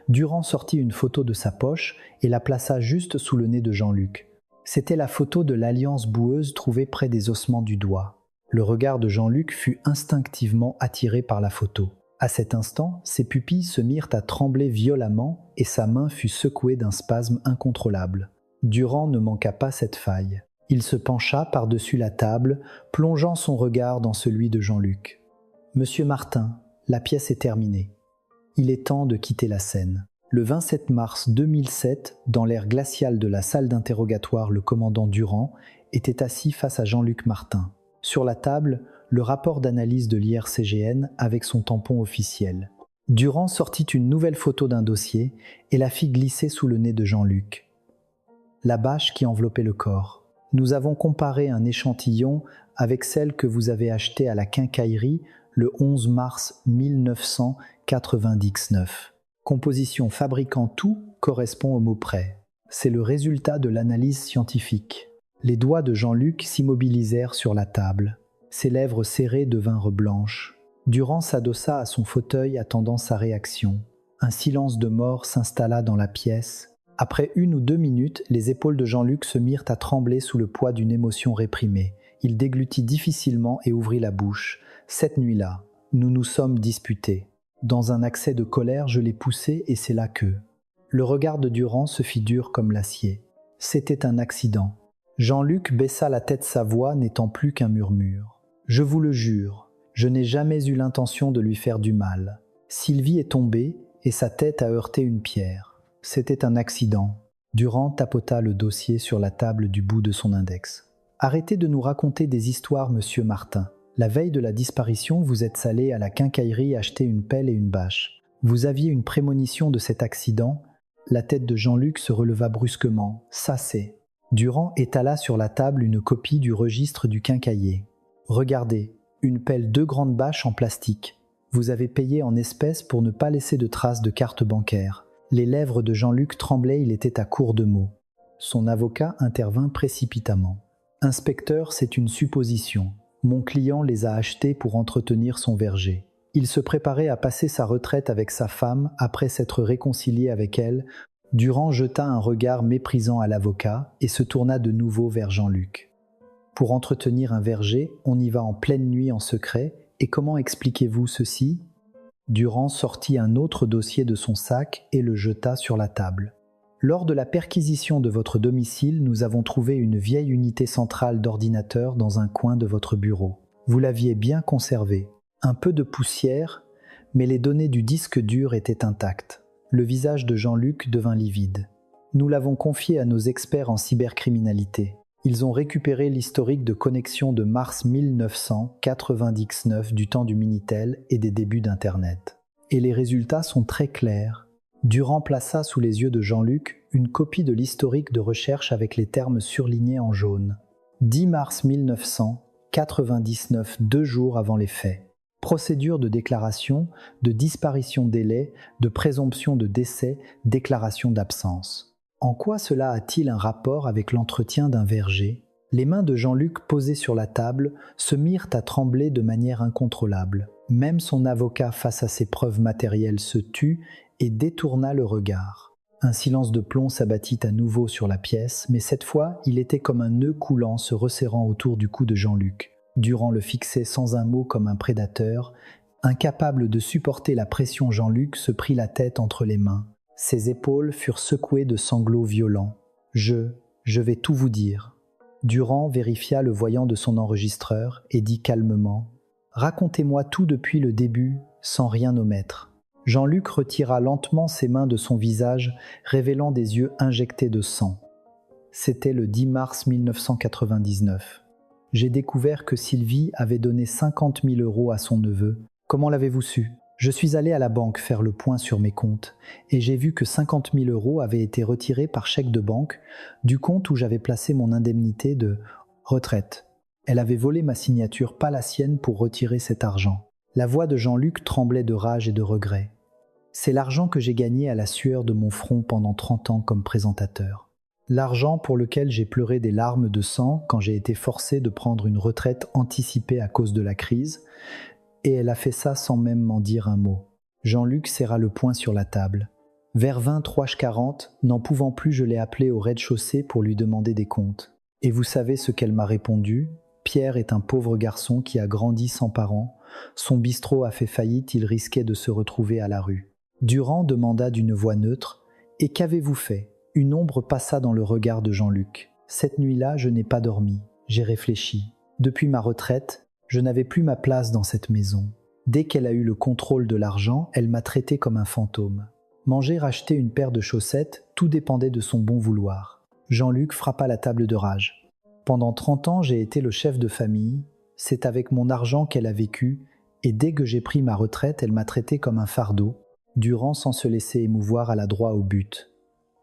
A: Durand sortit une photo de sa poche et la plaça juste sous le nez de Jean-Luc. C'était la photo de l'alliance boueuse trouvée près des ossements du doigt. Le regard de Jean-Luc fut instinctivement attiré par la photo. À cet instant, ses pupilles se mirent à trembler violemment et sa main fut secouée d'un spasme incontrôlable. Durand ne manqua pas cette faille. Il se pencha par-dessus la table, plongeant son regard dans celui de Jean-Luc. « Monsieur Martin, la pièce est terminée. Il est temps de quitter la scène. » Le 27 mars 2007, dans l'air glacial de la salle d'interrogatoire, le commandant Durand était assis face à Jean-Luc Martin. Sur la table, le rapport d'analyse de l'IRCGN avec son tampon officiel. Durand sortit une nouvelle photo d'un dossier et la fit glisser sous le nez de Jean-Luc. La bâche qui enveloppait le corps. Nous avons comparé un échantillon avec celle que vous avez achetée à la quincaillerie le 11 mars 1999. Composition fabriquant tout correspond au mot près. C'est le résultat de l'analyse scientifique. Les doigts de Jean-Luc s'immobilisèrent sur la table. Ses lèvres serrées devinrent blanches. Durand s'adossa à son fauteuil attendant sa réaction. Un silence de mort s'installa dans la pièce. Après 1 ou 2 minutes, les épaules de Jean-Luc se mirent à trembler sous le poids d'une émotion réprimée. Il déglutit difficilement et ouvrit la bouche. « Cette nuit-là, nous nous sommes disputés. Dans un accès de colère, je l'ai poussé et c'est là que... » Le regard de Durand se fit dur comme l'acier. C'était un accident. Jean-Luc baissa la tête, sa voix n'étant plus qu'un murmure. « Je vous le jure, je n'ai jamais eu l'intention de lui faire du mal. Sylvie est tombée et sa tête a heurté une pierre. C'était un accident. » Durand tapota le dossier sur la table du bout de son index. « Arrêtez de nous raconter des histoires, monsieur Martin. La veille de la disparition, vous êtes allé à la quincaillerie acheter une pelle et une bâche. Vous aviez une prémonition de cet accident. » La tête de Jean-Luc se releva brusquement. « Ça c'est... » Durand étala sur la table une copie du registre du quincailler. « Regardez, une pelle 2 grandes bâches en plastique. Vous avez payé en espèces pour ne pas laisser de traces de carte bancaire. » Les lèvres de Jean-Luc tremblaient, il était à court de mots. Son avocat intervint précipitamment. « Inspecteur, c'est une supposition. Mon client les a achetés pour entretenir son verger. Il se préparait à passer sa retraite avec sa femme après s'être réconcilié avec elle. » Durand jeta un regard méprisant à l'avocat et se tourna de nouveau vers Jean-Luc. « Pour entretenir un verger, on y va en pleine nuit en secret, et comment expliquez-vous ceci ?» Durand sortit un autre dossier de son sac et le jeta sur la table. « Lors de la perquisition de votre domicile, nous avons trouvé une vieille unité centrale d'ordinateur dans un coin de votre bureau. Vous l'aviez bien conservée. Un peu de poussière, mais les données du disque dur étaient intactes. » Le visage de Jean-Luc devint livide. « Nous l'avons confié à nos experts en cybercriminalité. Ils ont récupéré l'historique de connexion de mars 1999 du temps du Minitel et des débuts d'Internet. Et les résultats sont très clairs. Durand plaça sous les yeux de Jean-Luc une copie de l'historique de recherche avec les termes surlignés en jaune. 10 mars 1999, 2 jours avant les faits. Procédure de déclaration, de disparition délai, de présomption de décès, déclaration d'absence. En quoi cela a-t-il un rapport avec l'entretien d'un verger ? Les mains de Jean-Luc posées sur la table se mirent à trembler de manière incontrôlable. Même son avocat, face à ces preuves matérielles, se tut et détourna le regard. Un silence de plomb s'abattit à nouveau sur la pièce, mais cette fois, il était comme un nœud coulant se resserrant autour du cou de Jean-Luc. Durand le fixait sans un mot comme un prédateur. Incapable de supporter la pression, Jean-Luc se prit la tête entre les mains. Ses épaules furent secouées de sanglots violents. « Je vais tout vous dire. » Durand vérifia le voyant de son enregistreur et dit calmement « Racontez-moi tout depuis le début, sans rien omettre. » Jean-Luc retira lentement ses mains de son visage, révélant des yeux injectés de sang. C'était le 10 mars 1999. J'ai découvert que Sylvie avait donné 50 000 € à son neveu. Comment l'avez-vous su ? Je suis allé à la banque faire le point sur mes comptes et j'ai vu que 50 000 € avaient été retirés par chèque de banque du compte où j'avais placé mon indemnité de retraite. Elle avait volé ma signature, pas la sienne, pour retirer cet argent. La voix de Jean-Luc tremblait de rage et de regret. C'est l'argent que j'ai gagné à la sueur de mon front pendant 30 ans comme présentateur. L'argent pour lequel j'ai pleuré des larmes de sang quand j'ai été forcé de prendre une retraite anticipée à cause de la crise. Et elle a fait ça sans même m'en dire un mot. Jean-Luc serra le poing sur la table. Vers 23h40, n'en pouvant plus, je l'ai appelée au rez-de-chaussée pour lui demander des comptes. Et vous savez ce qu'elle m'a répondu ? Pierre est un pauvre garçon qui a grandi sans parents. Son bistrot a fait faillite, il risquait de se retrouver à la rue. Durand demanda d'une voix neutre « Et qu'avez-vous fait ?» Une ombre passa dans le regard de Jean-Luc. Cette nuit-là, je n'ai pas dormi. J'ai réfléchi. Depuis ma retraite, je n'avais plus ma place dans cette maison. Dès qu'elle a eu le contrôle de l'argent, elle m'a traité comme un fantôme. Manger, acheter une paire de chaussettes, tout dépendait de son bon vouloir. Jean-Luc frappa la table de rage. Pendant 30 ans, j'ai été le chef de famille. C'est avec mon argent qu'elle a vécu, et dès que j'ai pris ma retraite, elle m'a traité comme un fardeau. Durand, sans se laisser émouvoir, alla droit au but.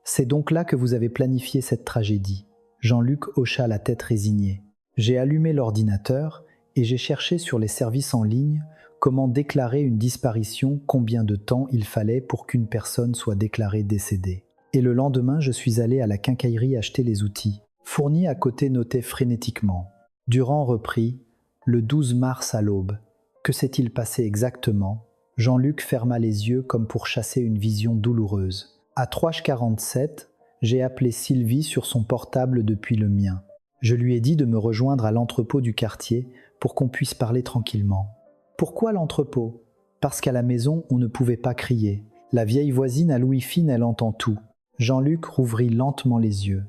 A: C'est donc là que vous avez planifié cette tragédie. Jean-Luc hocha la tête résigné. J'ai allumé l'ordinateur et j'ai cherché sur les services en ligne comment déclarer une disparition, combien de temps il fallait pour qu'une personne soit déclarée décédée. Et le lendemain, je suis allé à la quincaillerie acheter les outils. Fournier à côté notait frénétiquement. Durand reprit « Le 12 mars à l'aube. Que s'est-il passé exactement ?» Jean-Luc ferma les yeux comme pour chasser une vision douloureuse. À 3h47, j'ai appelé Sylvie sur son portable depuis le mien. Je lui ai dit de me rejoindre à l'entrepôt du quartier pour qu'on puisse parler tranquillement. Pourquoi l'entrepôt ? Parce qu'à la maison, on ne pouvait pas crier. La vieille voisine à Louis Fine, elle entend tout. Jean-Luc rouvrit lentement les yeux.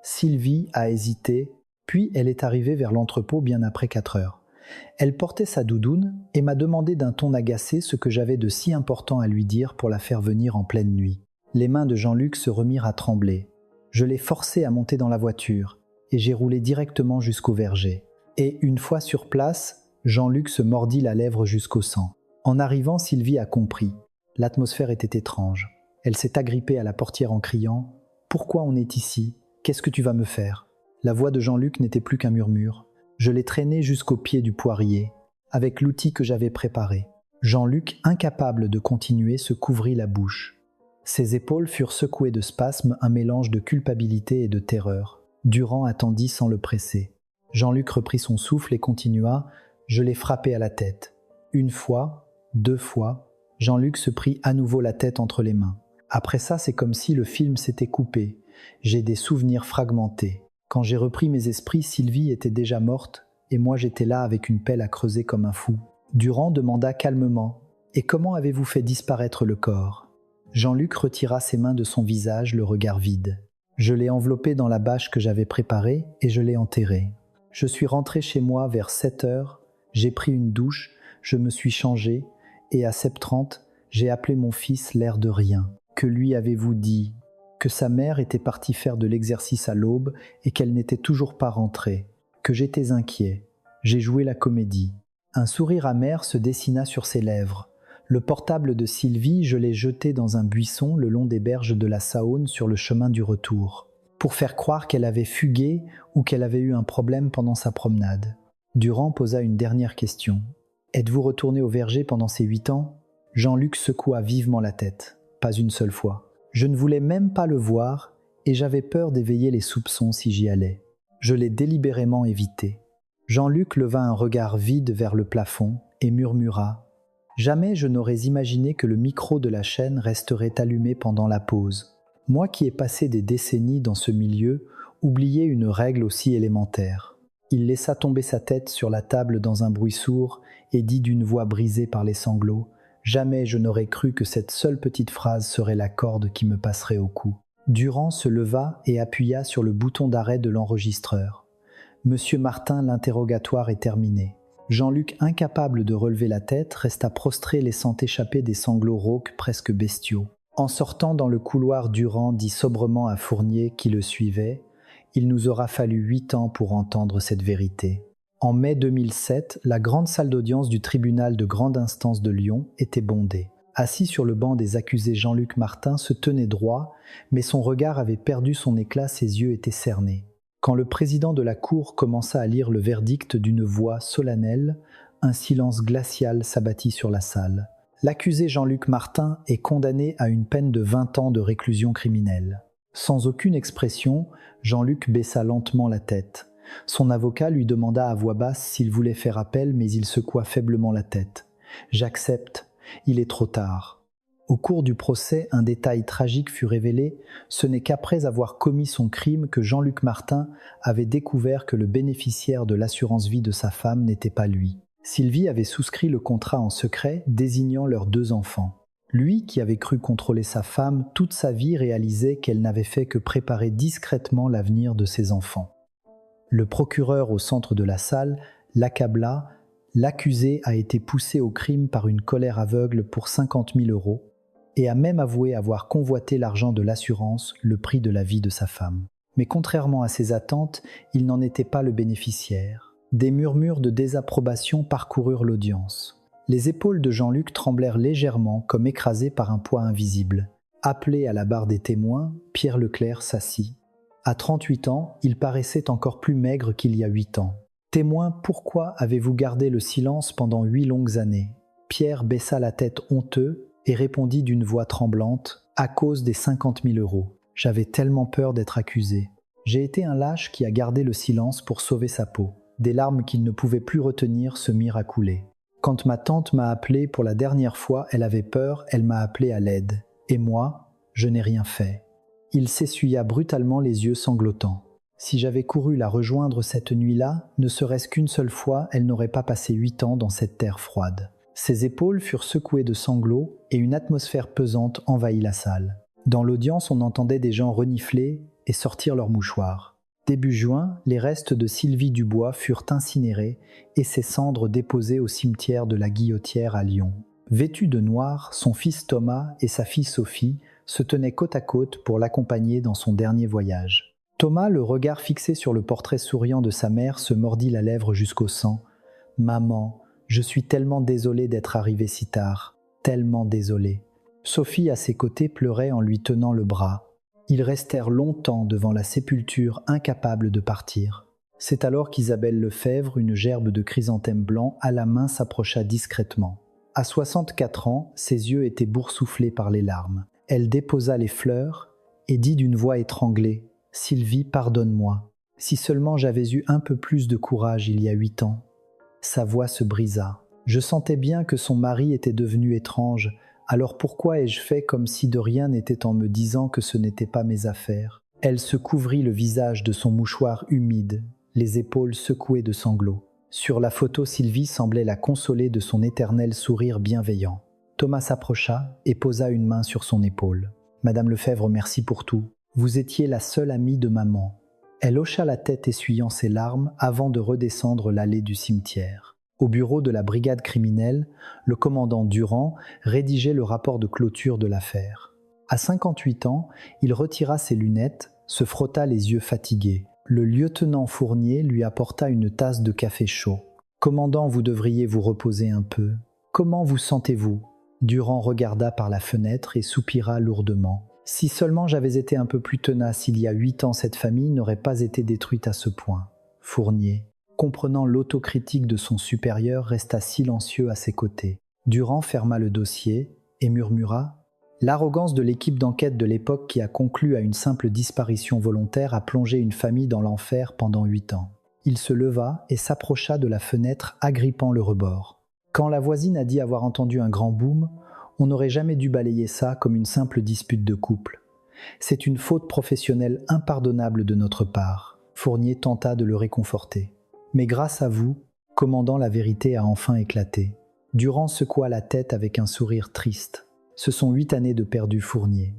A: Sylvie a hésité, puis elle est arrivée vers l'entrepôt bien après 4 heures. Elle portait sa doudoune et m'a demandé d'un ton agacé ce que j'avais de si important à lui dire pour la faire venir en pleine nuit. Les mains de Jean-Luc se remirent à trembler. Je l'ai forcé à monter dans la voiture et j'ai roulé directement jusqu'au verger. Et une fois sur place, Jean-Luc se mordit la lèvre jusqu'au sang. En arrivant, Sylvie a compris. L'atmosphère était étrange. Elle s'est agrippée à la portière en criant « Pourquoi on est ici ? Qu'est-ce que tu vas me faire ?» La voix de Jean-Luc n'était plus qu'un murmure. Je l'ai traîné jusqu'au pied du poirier, avec l'outil que j'avais préparé. Jean-Luc, incapable de continuer, se couvrit la bouche. Ses épaules furent secouées de spasmes, un mélange de culpabilité et de terreur. Durand attendit sans le presser. Jean-Luc reprit son souffle et continua « Je l'ai frappé à la tête. 1 fois, 2 fois. » Jean-Luc se prit à nouveau la tête entre les mains. Après ça, c'est comme si le film s'était coupé. J'ai des souvenirs fragmentés. Quand j'ai repris mes esprits, Sylvie était déjà morte et moi j'étais là avec une pelle à creuser comme un fou. Durand demanda calmement « Et comment avez-vous fait disparaître le corps ?» Jean-Luc retira ses mains de son visage, le regard vide. Je l'ai enveloppé dans la bâche que j'avais préparée et je l'ai enterré. Je suis rentré chez moi vers 7 heures, j'ai pris une douche, je me suis changé et à 7h30, j'ai appelé mon fils l'air de rien. Que lui avez-vous dit ? que sa mère était partie faire de l'exercice à l'aube et qu'elle n'était toujours pas rentrée, que j'étais inquiet. J'ai joué la comédie. Un sourire amer se dessina sur ses lèvres. Le portable de Sylvie, je l'ai jeté dans un buisson le long des berges de la Saône sur le chemin du retour, pour faire croire qu'elle avait fugué ou qu'elle avait eu un problème pendant sa promenade. Durand posa une dernière question. « Êtes-vous retourné au verger pendant ces 8 ans ?» Jean-Luc secoua vivement la tête. Pas une seule fois. Je ne voulais même pas le voir et j'avais peur d'éveiller les soupçons si j'y allais. Je l'ai délibérément évité. Jean-Luc leva un regard vide vers le plafond et murmura « Jamais je n'aurais imaginé que le micro de la chaîne resterait allumé pendant la pause. Moi qui ai passé des décennies dans ce milieu, oubliais une règle aussi élémentaire. » Il laissa tomber sa tête sur la table dans un bruit sourd et dit d'une voix brisée par les sanglots « Jamais je n'aurais cru que cette seule petite phrase serait la corde qui me passerait au cou. » Durand se leva et appuya sur le bouton d'arrêt de l'enregistreur. « Monsieur Martin, l'interrogatoire est terminé. » Jean-Luc, incapable de relever la tête, resta prostré laissant échapper des sanglots rauques presque bestiaux. En sortant dans le couloir, Durand dit sobrement à Fournier qui le suivait « Il nous aura fallu 8 ans pour entendre cette vérité. » En mai 2007, la grande salle d'audience du tribunal de grande instance de Lyon était bondée. Assis sur le banc des accusés, Jean-Luc Martin se tenait droit, mais son regard avait perdu son éclat, ses yeux étaient cernés. Quand le président de la cour commença à lire le verdict d'une voix solennelle, un silence glacial s'abattit sur la salle. L'accusé Jean-Luc Martin est condamné à une peine de 20 ans de réclusion criminelle. Sans aucune expression, Jean-Luc baissa lentement la tête. Son avocat lui demanda à voix basse s'il voulait faire appel, mais il secoua faiblement la tête. « J'accepte, il est trop tard. » Au cours du procès, un détail tragique fut révélé. Ce n'est qu'après avoir commis son crime que Jean-Luc Martin avait découvert que le bénéficiaire de l'assurance vie de sa femme n'était pas lui. Sylvie avait souscrit le contrat en secret, désignant leurs 2 enfants. Lui, qui avait cru contrôler sa femme toute sa vie, réalisait qu'elle n'avait fait que préparer discrètement l'avenir de ses enfants. Le procureur au centre de la salle l'accabla. L'accusé a été poussé au crime par une colère aveugle pour 50 000 € et a même avoué avoir convoité l'argent de l'assurance, le prix de la vie de sa femme. Mais contrairement à ses attentes, il n'en était pas le bénéficiaire. Des murmures de désapprobation parcoururent l'audience. Les épaules de Jean-Luc tremblèrent légèrement comme écrasées par un poids invisible. Appelé à la barre des témoins, Pierre Leclerc s'assit. À 38 ans, il paraissait encore plus maigre qu'il y a 8 ans. « Témoin, pourquoi avez-vous gardé le silence pendant 8 longues années ?» Pierre baissa la tête honteux et répondit d'une voix tremblante « À cause des 50 000 €. J'avais tellement peur d'être accusé. J'ai été un lâche qui a gardé le silence pour sauver sa peau. » Des larmes qu'il ne pouvait plus retenir se mirent à couler. « Quand ma tante m'a appelé pour la dernière fois, elle avait peur, elle m'a appelé à l'aide. Et moi, je n'ai rien fait. » Il s'essuya brutalement les yeux sanglotants. Si j'avais couru la rejoindre cette nuit-là, ne serait-ce qu'une seule fois, elle n'aurait pas passé 8 ans dans cette terre froide. Ses épaules furent secouées de sanglots et une atmosphère pesante envahit la salle. Dans l'audience, on entendait des gens renifler et sortir leurs mouchoirs. Début juin, les restes de Sylvie Dubois furent incinérés et ses cendres déposées au cimetière de la Guillotière à Lyon. Vêtu de noir, son fils Thomas et sa fille Sophie se tenaient côte à côte pour l'accompagner dans son dernier voyage. Thomas, le regard fixé sur le portrait souriant de sa mère, se mordit la lèvre jusqu'au sang. « Maman, je suis tellement désolé d'être arrivé si tard, tellement désolé. » Sophie, à ses côtés, pleurait en lui tenant le bras. Ils restèrent longtemps devant la sépulture, incapables de partir. C'est alors qu'Isabelle Lefebvre, une gerbe de chrysanthème blanc à la main, s'approcha discrètement. À 64 ans, ses yeux étaient boursouflés par les larmes. Elle déposa les fleurs et dit d'une voix étranglée « Sylvie, pardonne-moi. Si seulement j'avais eu un peu plus de courage il y a 8 ans. » Sa voix se brisa. Je sentais bien que son mari était devenu étrange. Alors pourquoi ai-je fait comme si de rien n'était en me disant que ce n'était pas mes affaires ? Elle se couvrit le visage de son mouchoir humide, les épaules secouées de sanglots. Sur la photo, Sylvie semblait la consoler de son éternel sourire bienveillant. Thomas s'approcha et posa une main sur son épaule. « Madame Lefebvre, merci pour tout. Vous étiez la seule amie de maman. » Elle hocha la tête essuyant ses larmes avant de redescendre l'allée du cimetière. Au bureau de la brigade criminelle, le commandant Durand rédigeait le rapport de clôture de l'affaire. À 58 ans, il retira ses lunettes, se frotta les yeux fatigués. Le lieutenant Fournier lui apporta une tasse de café chaud. « Commandant, vous devriez vous reposer un peu. Comment vous sentez-vous » Durand regarda par la fenêtre et soupira lourdement. « Si seulement j'avais été un peu plus tenace il y a 8 ans, cette famille n'aurait pas été détruite à ce point. » Fournier, comprenant l'autocritique de son supérieur, resta silencieux à ses côtés. Durand ferma le dossier et murmura « L'arrogance de l'équipe d'enquête de l'époque qui a conclu à une simple disparition volontaire a plongé une famille dans l'enfer pendant 8 ans. » Il se leva et s'approcha de la fenêtre, agrippant le rebord. Quand la voisine a dit avoir entendu un grand boom, on n'aurait jamais dû balayer ça comme une simple dispute de couple. C'est une faute professionnelle impardonnable de notre part. Fournier tenta de le réconforter. Mais grâce à vous, commandant, la vérité a enfin éclaté. Durand secoua la tête avec un sourire triste. Ce sont 8 années de perdu, Fournier.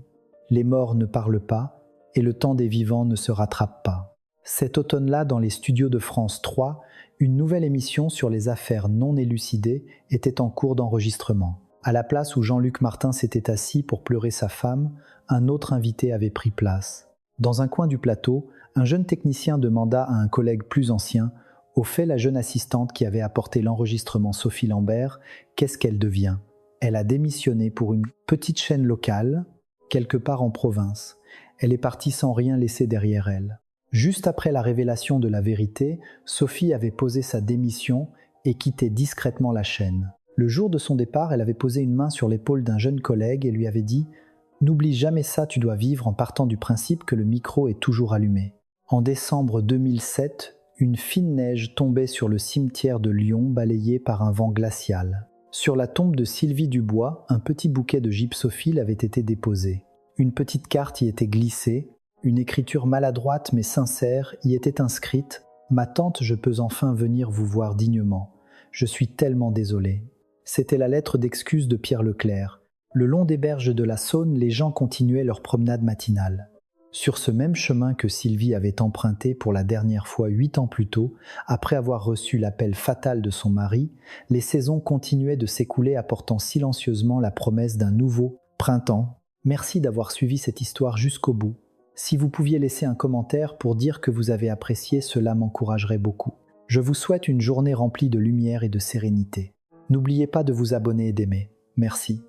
A: Les morts ne parlent pas et le temps des vivants ne se rattrape pas. Cet automne-là, dans les studios de France 3, une nouvelle émission sur les affaires non élucidées était en cours d'enregistrement. À la place où Jean-Luc Martin s'était assis pour pleurer sa femme, un autre invité avait pris place. Dans un coin du plateau, un jeune technicien demanda à un collègue plus ancien, au fait la jeune assistante qui avait apporté l'enregistrement Sophie Lambert, qu'est-ce qu'elle devient ? Elle a démissionné pour une petite chaîne locale, quelque part en province. Elle est partie sans rien laisser derrière elle. Juste après la révélation de la vérité, Sophie avait posé sa démission et quitté discrètement la chaîne. Le jour de son départ, elle avait posé une main sur l'épaule d'un jeune collègue et lui avait dit « N'oublie jamais ça, tu dois vivre en partant du principe que le micro est toujours allumé. » En décembre 2007, une fine neige tombait sur le cimetière de Lyon, balayé par un vent glacial. Sur la tombe de Sylvie Dubois, un petit bouquet de gypsophile avait été déposé. Une petite carte y était glissée, une écriture maladroite mais sincère y était inscrite « Ma tante, je peux enfin venir vous voir dignement. Je suis tellement désolé. » C'était la lettre d'excuse de Pierre Leclerc. Le long des berges de la Saône, les gens continuaient leur promenade matinale. Sur ce même chemin que Sylvie avait emprunté pour la dernière fois 8 ans plus tôt, après avoir reçu l'appel fatal de son mari, les saisons continuaient de s'écouler apportant silencieusement la promesse d'un nouveau printemps. Merci d'avoir suivi cette histoire jusqu'au bout. Si vous pouviez laisser un commentaire pour dire que vous avez apprécié, cela m'encouragerait beaucoup. Je vous souhaite une journée remplie de lumière et de sérénité. N'oubliez pas de vous abonner et d'aimer. Merci.